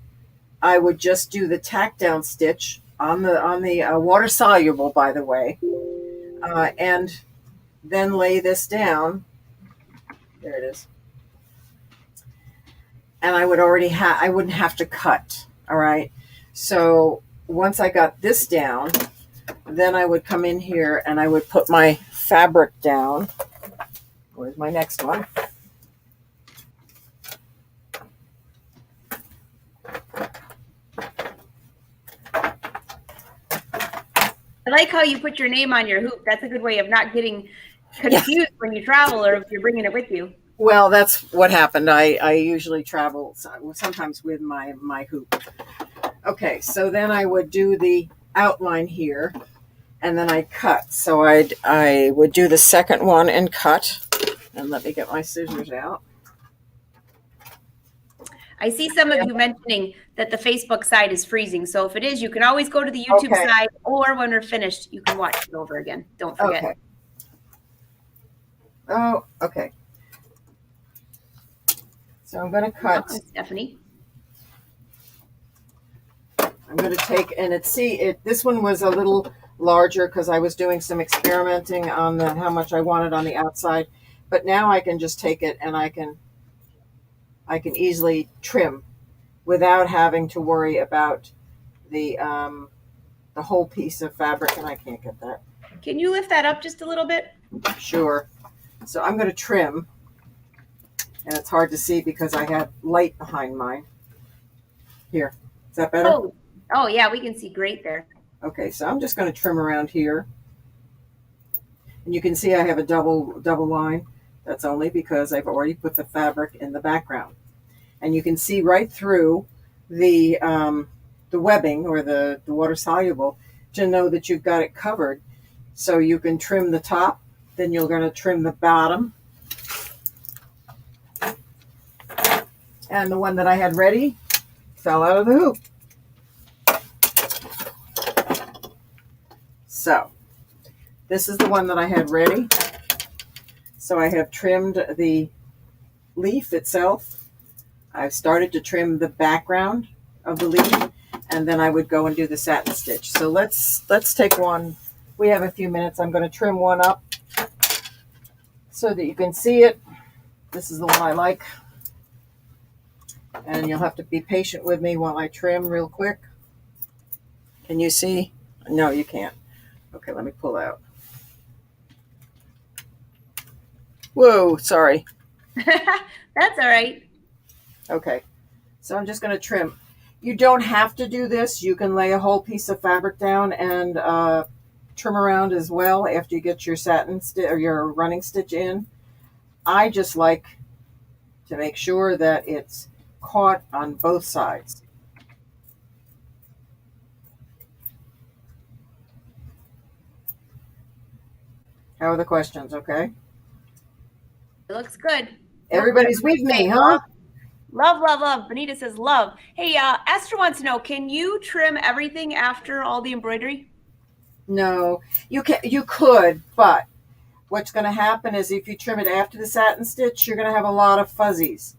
Speaker 2: I would just do the tack down stitch on the water soluble, by the way, and then lay this down. There it is. And I would I wouldn't have to cut. All right. So once I got this down, then I would come in here and I would put my fabric down. Where's my next one?
Speaker 1: I like how you put your name on your hoop. That's a good way of not getting confused when you travel or if you're bringing it with you.
Speaker 2: Well, that's what happened. I usually travel sometimes with my hoop. Okay, so then I would do the outline here, and then I cut. So I would do the second one and cut. And let me get my scissors out.
Speaker 1: I see some of you mentioning that the Facebook side is freezing. So if it is, you can always go to the YouTube side, or when we're finished, you can watch it over again. Don't forget.
Speaker 2: Okay. Oh, okay. So I'm going to cut.
Speaker 1: Stephanie.
Speaker 2: I'm going to take, and this one was a little larger because I was doing some experimenting on how much I wanted on the outside. But now I can just take it and I can easily trim without having to worry about the whole piece of fabric. And I can't get that.
Speaker 1: Can you lift that up just a little bit?
Speaker 2: Sure. So I'm going to trim. And it's hard to see because I have light behind mine. Here. Is that better?
Speaker 1: Oh yeah, we can see great there.
Speaker 2: Okay, so I'm just going to trim around here. And you can see I have a double line. That's only because I've already put the fabric in the background. And you can see right through the webbing or the water soluble to know that you've got it covered. So you can trim the top, then you're going to trim the bottom. And the one that I had ready fell out of the hoop. So this is the one that I had ready. So I have trimmed the leaf itself. I've started to trim the background of the leaf, and then I would go and do the satin stitch. So let's take one. We have a few minutes. I'm going to trim one up so that you can see it. This is the one I like. And you'll have to be patient with me while I trim real quick. Can you see? No, you can't. Okay, let me pull out. Whoa, sorry.
Speaker 1: That's all right.
Speaker 2: Okay, so I'm just going to trim. You don't have to do this. You can lay a whole piece of fabric down and trim around as well after you get your satin or your running stitch in. I just like to make sure that it's caught on both sides. How are the questions? Okay.
Speaker 1: It looks good.
Speaker 2: Everybody's with me, huh?
Speaker 1: Love, love, love. Benita says love. Hey, Esther wants to know, can you trim everything after all the embroidery?
Speaker 2: No, you can. You could, but what's going to happen is if you trim it after the satin stitch, you're going to have a lot of fuzzies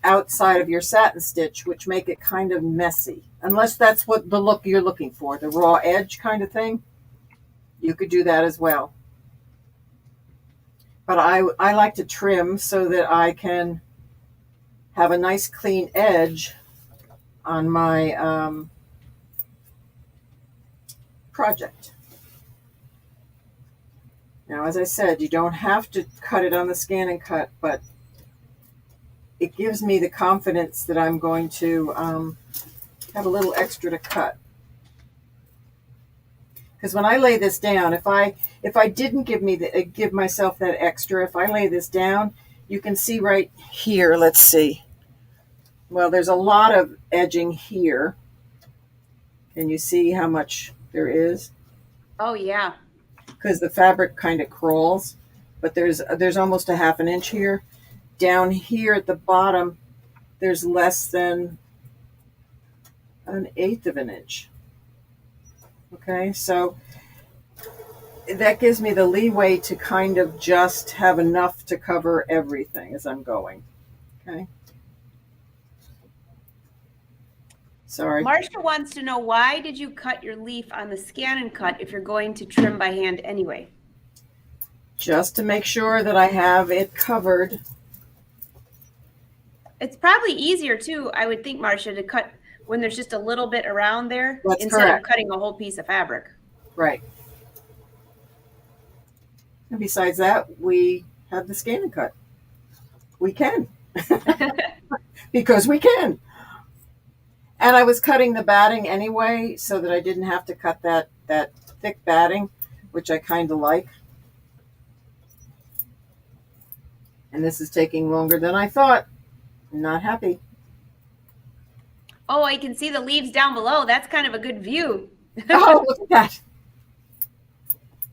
Speaker 2: outside of your satin stitch, which make it kind of messy. Unless that's what the look you're looking for, the raw edge kind of thing. You could do that as well. But I like to trim so that I can have a nice clean edge on my project. Now, as I said, you don't have to cut it on the ScanNCut, but it gives me the confidence that I'm going to have a little extra to cut. Because when I lay this down, if I didn't give myself that extra, if I lay this down, you can see right here. Let's see. Well, there's a lot of edging here. Can you see how much there is?
Speaker 1: Oh yeah.
Speaker 2: Because the fabric kind of crawls, but there's almost a half an inch here. Down here at the bottom, there's less than an eighth of an inch. Okay, so that gives me the leeway to kind of just have enough to cover everything as I'm going. Okay. Sorry.
Speaker 1: Marcia wants to know, why did you cut your leaf on the ScanNCut if you're going to trim by hand anyway?
Speaker 2: Just to make sure that I have it covered.
Speaker 1: It's probably easier too, I would think, Marcia, to cut when there's just a little bit around there.
Speaker 2: That's
Speaker 1: instead
Speaker 2: correct.
Speaker 1: of cutting a whole piece of fabric.
Speaker 2: Right. And besides that, we have the ScanNCut. We can. Because we can. And I was cutting the batting anyway, so that I didn't have to cut that thick batting, which I kind of like. And this is taking longer than I thought. I'm not happy.
Speaker 1: Oh, I can see the leaves down below. That's kind of a good view.
Speaker 2: Oh, look at that.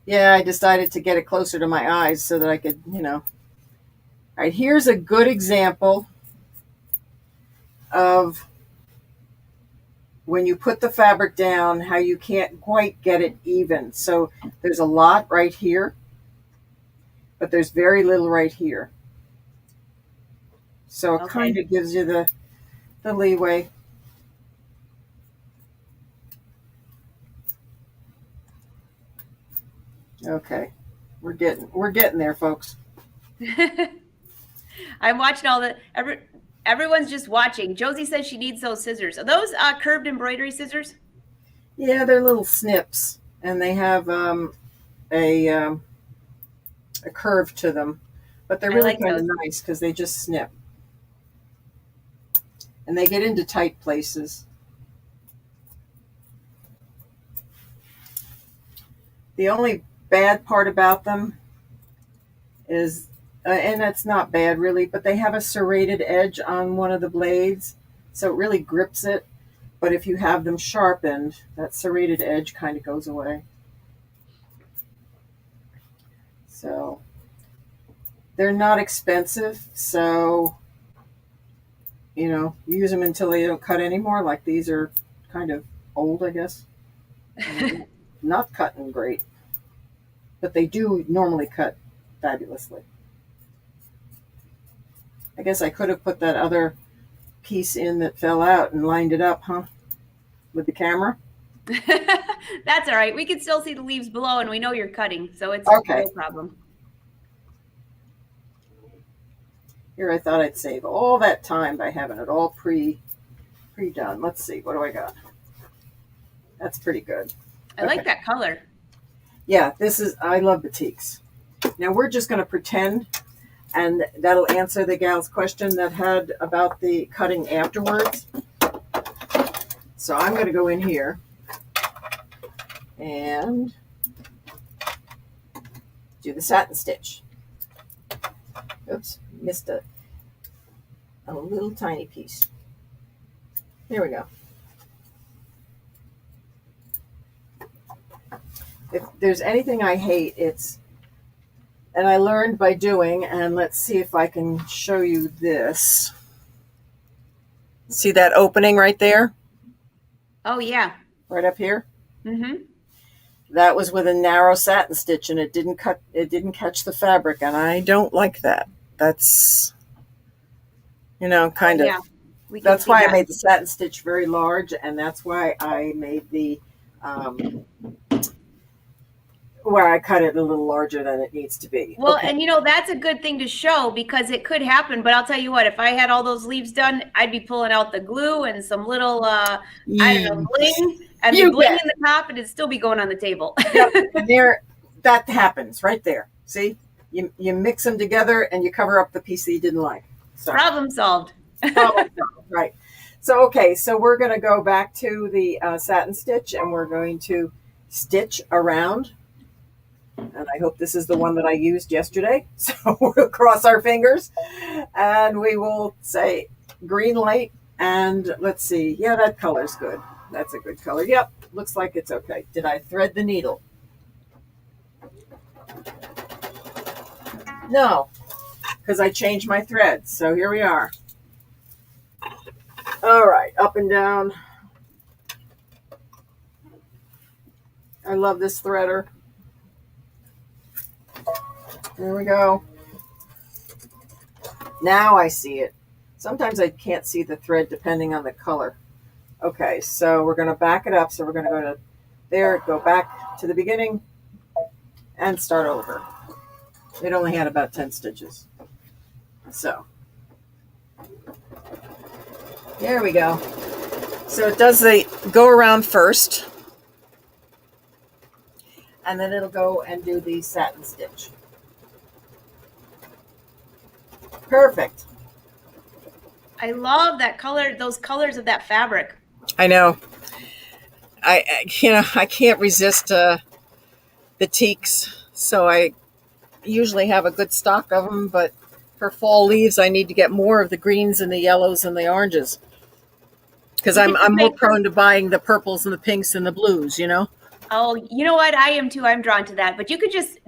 Speaker 2: Yeah, I decided to get it closer to my eyes so that I could, All right, here's a good example of when you put the fabric down, how you can't quite get it even. So there's a lot right here, but there's very little right here. So it kind of gives you the leeway. Okay, we're getting there, folks.
Speaker 1: I'm watching everyone's just watching. Josie says she needs those scissors. Are those curved embroidery scissors?
Speaker 2: Yeah, they're little snips, and they have a curve to them, but they're really kind of nice because they just snip, and they get into tight places. The only bad part about them is, and it's not bad really, but they have a serrated edge on one of the blades, so it really grips it. But if you have them sharpened, that serrated edge kind of goes away. So they're not expensive, so use them until they don't cut anymore. Like these are kind of old, I guess. Not cutting great, but they do normally cut fabulously. I guess I could have put that other piece in that fell out and lined it up, huh? With the camera.
Speaker 1: That's all right. We can still see the leaves below, and we know you're cutting, so it's
Speaker 2: okay.
Speaker 1: No problem.
Speaker 2: Here, I thought I'd save all that time by having it all pre-done. Let's see, what do I got? That's pretty good.
Speaker 1: I like that color.
Speaker 2: Yeah, I love batiks. Now we're just going to pretend, and that'll answer the gal's question that had about the cutting afterwards. So I'm going to go in here and do the satin stitch. Oops, missed a little tiny piece. There we go. If there's anything I hate, and I learned by doing, and let's see if I can show you this. See that opening right there?
Speaker 1: Oh, yeah.
Speaker 2: Right up here?
Speaker 1: Mm-hmm.
Speaker 2: That was with a narrow satin stitch, and it didn't catch the fabric, and I don't like that. That's, kind of.
Speaker 1: Yeah.
Speaker 2: That's why I made the satin stitch very large, and that's why I made the where I cut it a little larger than it needs to be.
Speaker 1: Well,
Speaker 2: okay.
Speaker 1: and that's a good thing to show because it could happen. But I'll tell you what, if I had all those leaves done, I'd be pulling out the glue and some little, I don't know, bling, and the bling in the top, and it'd still be going on the table.
Speaker 2: Yep. And that happens right there. See, you mix them together and you cover up the piece that you didn't like. So.
Speaker 1: Problem solved.
Speaker 2: Problem solved. Right. So, okay, so we're going to go back to the satin stitch, and we're going to stitch around. And I hope this is the one that I used yesterday. So we'll cross our fingers and we will say green light. And let's see. Yeah, that color's good. That's a good color. Yep. Looks like it's okay. Did I thread the needle? No, because I changed my thread. So here we are. All right. Up and down. I love this threader. There we go. Now I see it. Sometimes I can't see the thread depending on the color. Okay, so we're going to back it up. So we're going to go to there, go back to the beginning, and start over. It only had about 10 stitches. So there we go. So it does the go around first, and then it'll go and do the satin stitch. Perfect.
Speaker 1: I love that color, those colors of that fabric.
Speaker 2: I know. I can't resist batiks, so I usually have a good stock of them. But for fall leaves, I need to get more of the greens and the yellows and the oranges because I'm more prone to buying the purples and the pinks and the blues.
Speaker 1: Oh, you know what? I am too. I'm drawn to that. But you could just.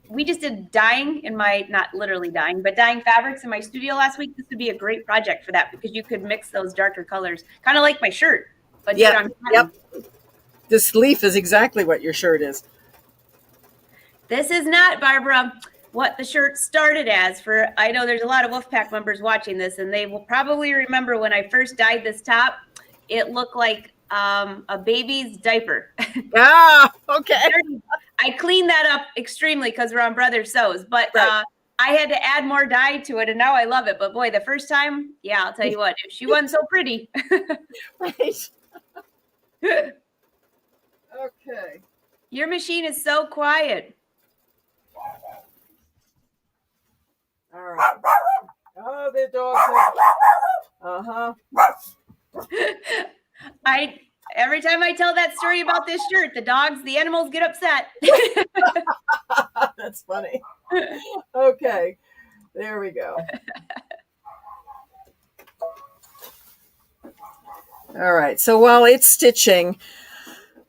Speaker 1: We just did dyeing in my, not literally dyeing, but dyeing fabrics in my studio last week. This would be a great project for that because you could mix those darker colors, kind of like my shirt. But
Speaker 2: yep. This leaf is exactly what your shirt is.
Speaker 1: This is not, Barbara, what the shirt started as. I know there's a lot of Wolfpack members watching this, and they will probably remember when I first dyed this top, it looked like a baby's diaper.
Speaker 2: Ah, okay.
Speaker 1: I cleaned that up extremely because we're on Brother Sews, but
Speaker 2: right.
Speaker 1: I had to add more dye to it, and now I love it. But boy, the first time, yeah, I'll tell you what, she wasn't so pretty.
Speaker 2: Right. Okay.
Speaker 1: Your machine is so quiet.
Speaker 2: All right. Oh, the dogs.
Speaker 1: Every time I tell that story about this shirt, the animals get upset.
Speaker 2: That's funny. Okay, there we go. All right, so while it's stitching,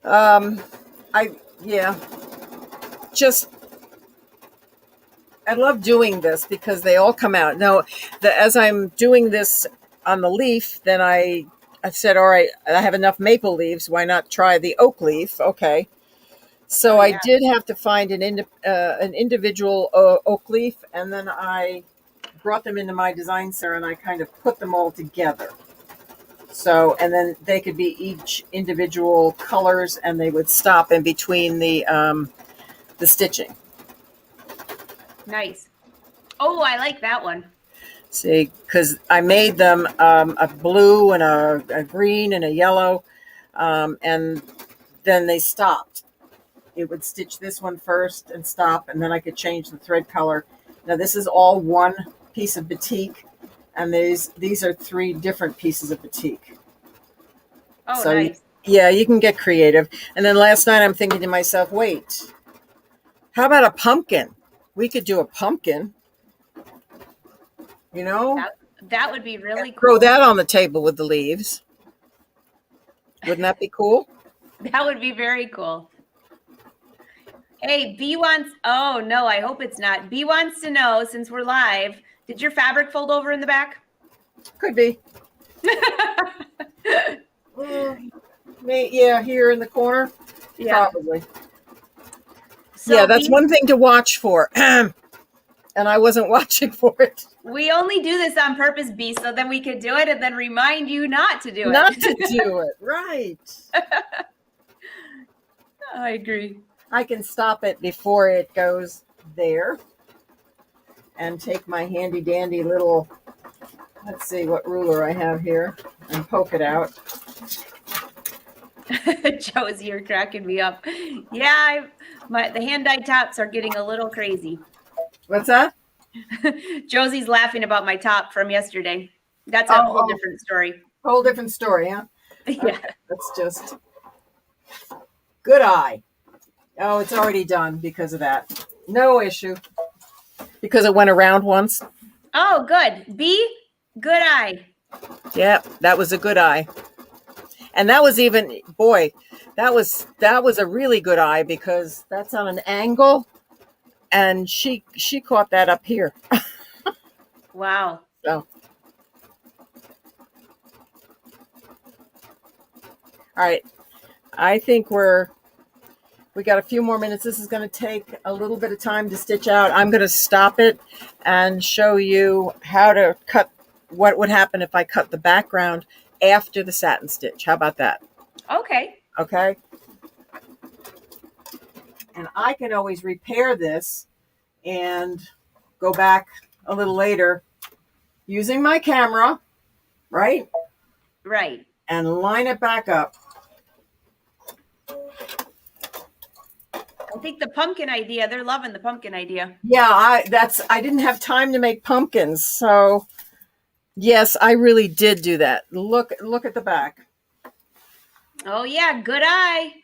Speaker 2: I love doing this because they all come out. Now, as I'm doing this on the leaf, then I said, all right, I have enough maple leaves. Why not try the oak leaf? Okay. So I did have to find an individual oak leaf, and then I brought them into my design center and I kind of put them all together. So, and then they could be each individual colors, and they would stop in between the stitching.
Speaker 1: Nice. Oh, I like that one.
Speaker 2: See, because I made them a blue and a green and a yellow, and then they stopped. It would stitch this one first and stop, and then I could change the thread color. Now this is all one piece of batik, and these are 3 different pieces of batik.
Speaker 1: Oh,
Speaker 2: So
Speaker 1: nice.
Speaker 2: yeah, you can get creative. And then last night I'm thinking to myself, wait, how about a pumpkin? We could do a pumpkin, you know,
Speaker 1: That would be really
Speaker 2: throw
Speaker 1: cool.
Speaker 2: that on the table with the leaves. Wouldn't that be cool?
Speaker 1: That would be very cool. Hey, B wants, oh no, I hope it's not. B wants to know, since we're live, did your fabric fold over in the back?
Speaker 2: Could be. Yeah, here in the corner,
Speaker 1: Yeah.
Speaker 2: probably.
Speaker 1: So
Speaker 2: Yeah, that's
Speaker 1: B,
Speaker 2: one thing to watch for. And I wasn't watching for it.
Speaker 1: we only do this on purpose, B, so then we could do it and then remind you not to do
Speaker 2: Not
Speaker 1: it.
Speaker 2: to do it. Right.
Speaker 1: I agree.
Speaker 2: I can stop it before it goes there and take my handy dandy little, let's see what ruler I have here, and poke it out.
Speaker 1: Josie, you're cracking me up. Yeah, the hand-dyed tops are getting a little crazy.
Speaker 2: What's that?
Speaker 1: Josie's laughing about my top from yesterday. That's a whole different story.
Speaker 2: Whole different story, huh?
Speaker 1: Yeah.
Speaker 2: Okay, that's just good eye. Oh, it's already done because of that. No issue. Because it went around once.
Speaker 1: Oh, good. B, good eye.
Speaker 2: Yeah, that was a good eye. And that was even, boy, that was a really good eye because that's on an angle, and she caught that up here.
Speaker 1: Wow.
Speaker 2: So, all right, I think we got a few more minutes. This is going to take a little bit of time to stitch out. I'm going to stop it and show you how to cut, what would happen if I cut the background after the satin stitch. How about that?
Speaker 1: Okay.
Speaker 2: Okay. And I can always repair this and go back a little later using my camera, right?
Speaker 1: Right.
Speaker 2: And line it back up.
Speaker 1: I think the pumpkin idea, they're loving the pumpkin idea.
Speaker 2: Yeah, I didn't have time to make pumpkins, so yes, I really did do that. Look at the back.
Speaker 1: Oh yeah, good eye.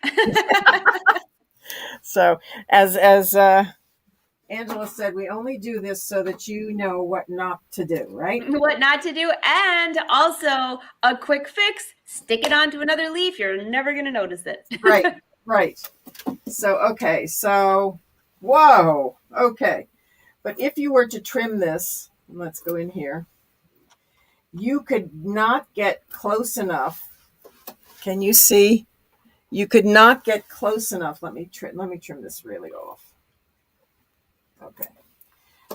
Speaker 2: So as Angela said, we only do this so that you know what not to do, right?
Speaker 1: What not to do, and also a quick fix, stick it onto another leaf. You're never going to notice it.
Speaker 2: Right. So, okay. So, whoa. Okay. But if you were to trim this, let's go in here, you could not get close enough. Can you see? You could not get close enough. Let me trim this really off. Okay.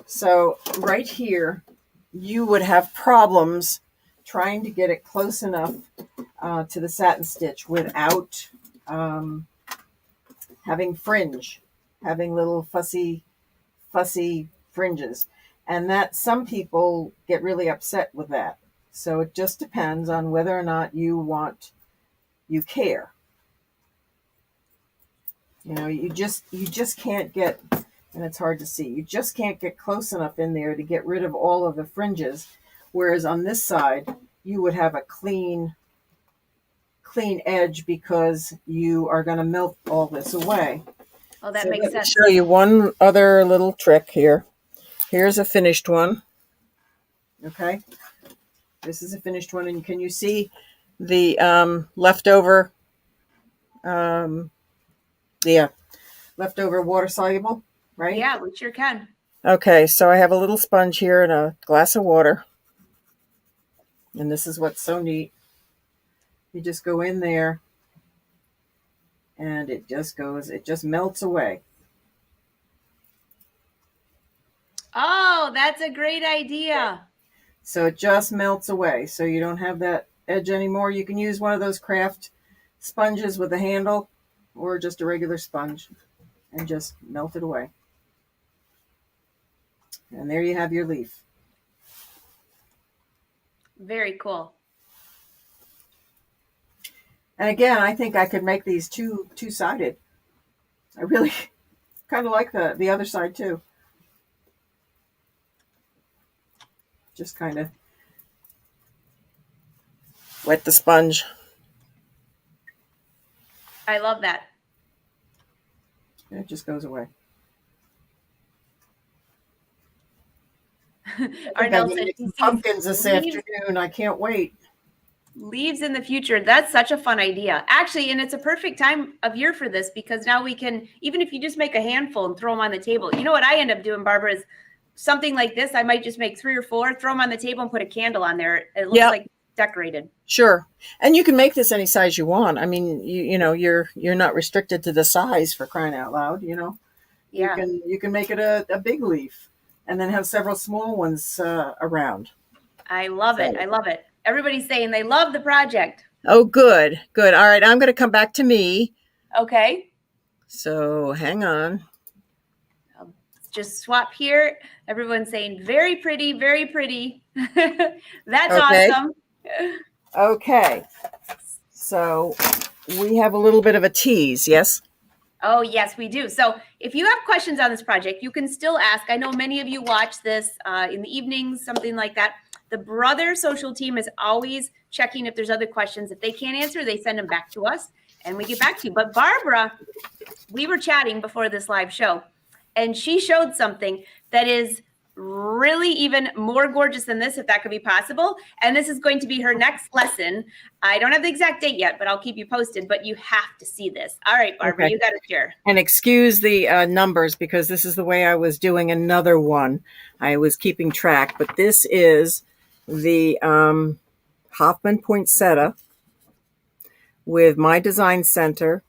Speaker 2: So right here, you would have problems trying to get it close enough to the satin stitch without having fringe, having little fussy fringes. And that some people get really upset with that. So it just depends on whether or not you care. You know, you just can't get, and it's hard to see, you just can't get close enough in there to get rid of all of the fringes. Whereas on this side, you would have a clean edge because you are going to melt all this away.
Speaker 1: Oh, that
Speaker 2: So
Speaker 1: makes
Speaker 2: let me
Speaker 1: sense.
Speaker 2: show you one other little trick here. Here's a finished one. Okay. This is a finished one. And can you see the leftover, leftover water soluble, right?
Speaker 1: Yeah, we sure can.
Speaker 2: Okay, so I have a little sponge here and a glass of water. And this is what's so neat. You just go in there and it just melts away.
Speaker 1: Oh, that's a great idea.
Speaker 2: So it just melts away. So you don't have that edge anymore. You can use one of those craft sponges with a handle or just a regular sponge and just melt it away. And there you have your leaf.
Speaker 1: Very cool.
Speaker 2: And again, I think I could make these two-sided. I really kind of like the other side too. Just kind of wet the sponge
Speaker 1: I love that.
Speaker 2: It just goes away. I think I'm
Speaker 1: Arnell
Speaker 2: gonna
Speaker 1: says
Speaker 2: make
Speaker 1: she
Speaker 2: some
Speaker 1: sees
Speaker 2: pumpkins this
Speaker 1: leaves,
Speaker 2: afternoon. I can't wait.
Speaker 1: leaves in the future. That's such a fun idea. Actually, and it's a perfect time of year for this because now we can, even if you just make a handful and throw them on the table. You know what I end up doing, Barbara, is something like this. I might just make 3 or 4, throw them on the table and put a candle on there. It looks
Speaker 2: Yep.
Speaker 1: like decorated.
Speaker 2: Sure. And you can make this any size you want. I mean, you're not restricted to the size, for crying out loud,
Speaker 1: Yeah.
Speaker 2: You can make it a big leaf and then have several small ones around.
Speaker 1: I love it. I love it. Everybody's saying they love the project.
Speaker 2: Oh, good. Good. All right. I'm going to come back to me.
Speaker 1: Okay.
Speaker 2: So hang on.
Speaker 1: I'll just swap here. Everyone's saying very pretty, very pretty. That's
Speaker 2: Okay.
Speaker 1: awesome.
Speaker 2: Okay. So we have a little bit of a tease. Yes.
Speaker 1: Oh, yes, we do. So if you have questions on this project, you can still ask. I know many of you watch this in the evenings, something like that. The Brother social team is always checking if there's other questions. If they can't answer, they send them back to us and we get back to you. But Barbara, we were chatting before this live show and she showed something that is really even more gorgeous than this, if that could be possible. And this is going to be her next lesson. I don't have the exact date yet, but I'll keep you posted. But you have to see this. All right, Barbara, You got to share. And
Speaker 2: excuse the numbers because this is the way I was doing another one. I was keeping track, but this is the Hoffman poinsettia with my design center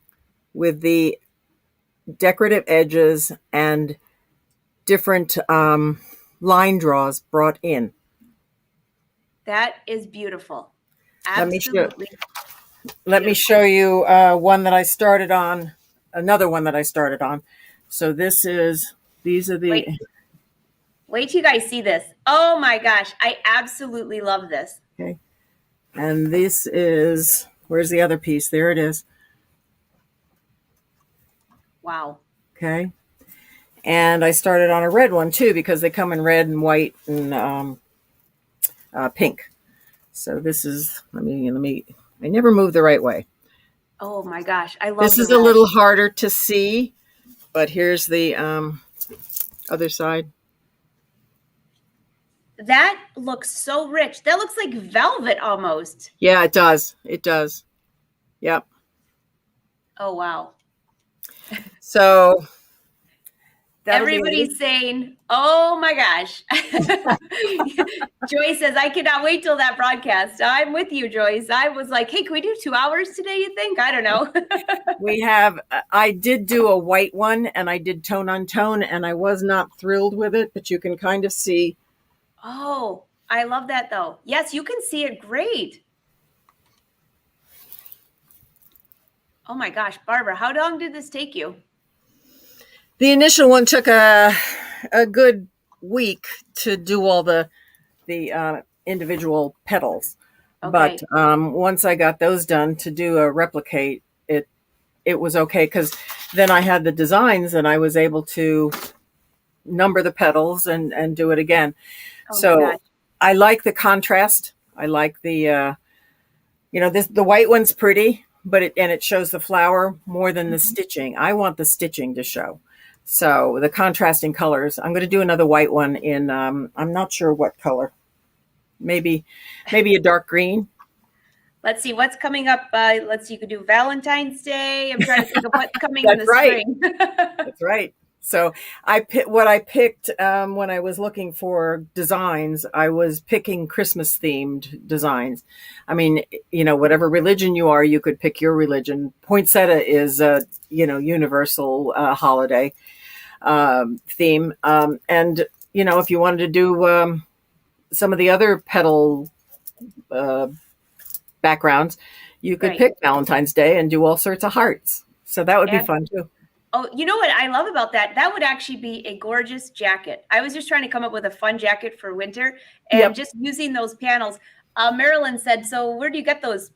Speaker 2: with the decorative edges and different line draws brought in.
Speaker 1: That is beautiful. Absolutely.
Speaker 2: Let me show you one that I started on, another one that I started on. So these are the...
Speaker 1: Wait till you guys see this. Oh my gosh, I absolutely love this.
Speaker 2: Okay. And this is, where's the other piece? There it is.
Speaker 1: Wow.
Speaker 2: Okay. And I started on a red one too, because they come in red and white and pink. So this is, let me, I never move the right way.
Speaker 1: Oh my gosh. I love
Speaker 2: this. Is a little harder to see, but here's the other side.
Speaker 1: That looks so rich. That looks like velvet almost.
Speaker 2: Yeah, it does. It does. Yep.
Speaker 1: Oh, wow.
Speaker 2: So
Speaker 1: everybody's saying, oh my gosh. Joyce says, I cannot wait till that broadcast. I'm with you, Joyce. I was like, hey, can we do 2 hours today, you think? I don't know.
Speaker 2: I did do a white one and I did tone on tone and I was not thrilled with it, but you can kind of see.
Speaker 1: Oh, I love that though. Yes, you can see it great. Oh my gosh, Barbara, how long did this take you?
Speaker 2: The initial one took a good week to do all the individual petals. Okay. But once I got those done to do a replicate, it was okay because then I had the designs and I was able to number the petals and do it again. Oh, so I like the contrast. I like the the white one's pretty, but it shows the flower more than the stitching. I want the stitching to show. So the contrasting colors, I'm going to do another white one in, I'm not sure what color, maybe a dark green.
Speaker 1: Let's see what's coming up. Let's see, you could do Valentine's Day. I'm trying to think of what's coming in the spring.
Speaker 2: That's right. So I picked when I was looking for designs, I was picking Christmas themed designs. I mean, whatever religion you are, you could pick your religion. Poinsettia is a, universal holiday theme. And, if you wanted to do some of the other petal backgrounds, you could pick Valentine's Day and do all sorts of hearts. So that would be fun too.
Speaker 1: Oh, you know what I love about that? That would actually be a gorgeous jacket. I was just trying to come up with a fun jacket for winter and just using those panels. Marilyn said, so where do you get those?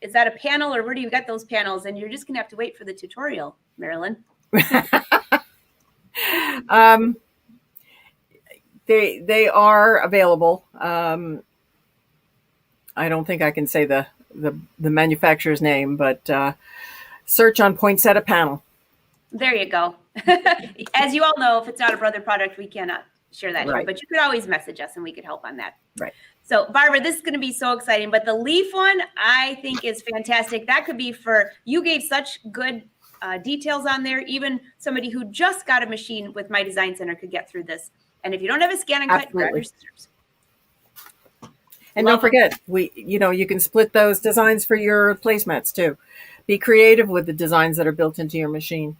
Speaker 1: Is that a panel or where do you get those panels? And you're just going to have to wait for the tutorial, Marilyn.
Speaker 2: They are available. I don't think I can say the manufacturer's name, but search on Poinsettia Panel.
Speaker 1: There you go. As you all know, if it's not a brother product, we cannot share that here,
Speaker 2: Right.
Speaker 1: but you could always message us and we could help on that.
Speaker 2: Right.
Speaker 1: So Barbara, this is going to be so exciting, but the leaf one I think is fantastic. That could be for, you gave such good details on there. Even somebody who just got a machine with My Design Center could get through this. And if you don't have a ScanNCut, grab your scissors.
Speaker 2: And don't forget, you can split those designs for your placemats too. Be creative with the designs that are built into your machine.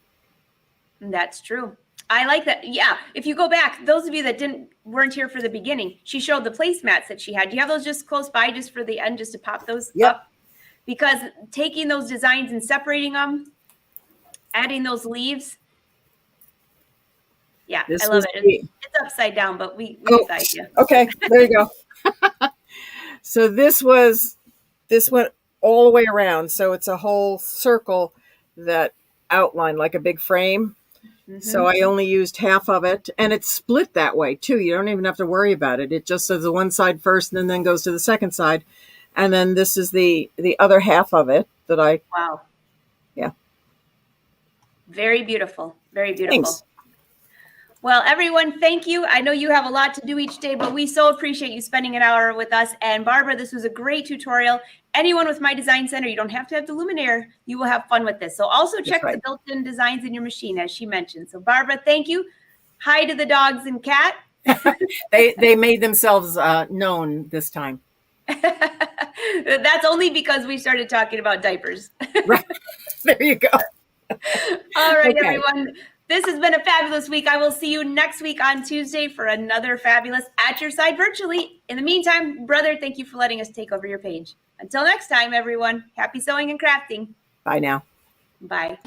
Speaker 1: That's true. I like that. Yeah. If you go back, those of you that weren't here for the beginning, she showed the placemats that she had. Do you have those just close by just for the end, just to pop those up? Because taking those designs and separating them, adding those leaves. Yeah, I love it. It's upside down, but we get the idea.
Speaker 2: Okay, there you go. So this went all the way around. So it's a whole circle that outlined like a big frame. Mm-hmm. So I only used half of it, and it's split that way too. You don't even have to worry about it. It just says the one side first and then goes to the second side. And then this is the other half of it that I.
Speaker 1: Wow.
Speaker 2: Yeah.
Speaker 1: Very beautiful. Very beautiful.
Speaker 2: Thanks.
Speaker 1: Well, everyone, thank you. I know you have a lot to do each day, but we so appreciate you spending an hour with us. And Barbara, this was a great tutorial. Anyone with My Design Center, you don't have to have the Luminaire. You will have fun with this. So also check the built-in designs in your machine, as she mentioned. So Barbara, thank you. Hi to the dogs and cat.
Speaker 2: They made themselves known this time.
Speaker 1: That's only because we started talking about diapers.
Speaker 2: Right. There you go.
Speaker 1: All right, everyone. This has been a fabulous week. I will see you next week on Tuesday for another fabulous At Your Side virtually. In the meantime, brother, thank you for letting us take over your page. Until next time, everyone, happy sewing and crafting.
Speaker 2: Bye now.
Speaker 1: Bye.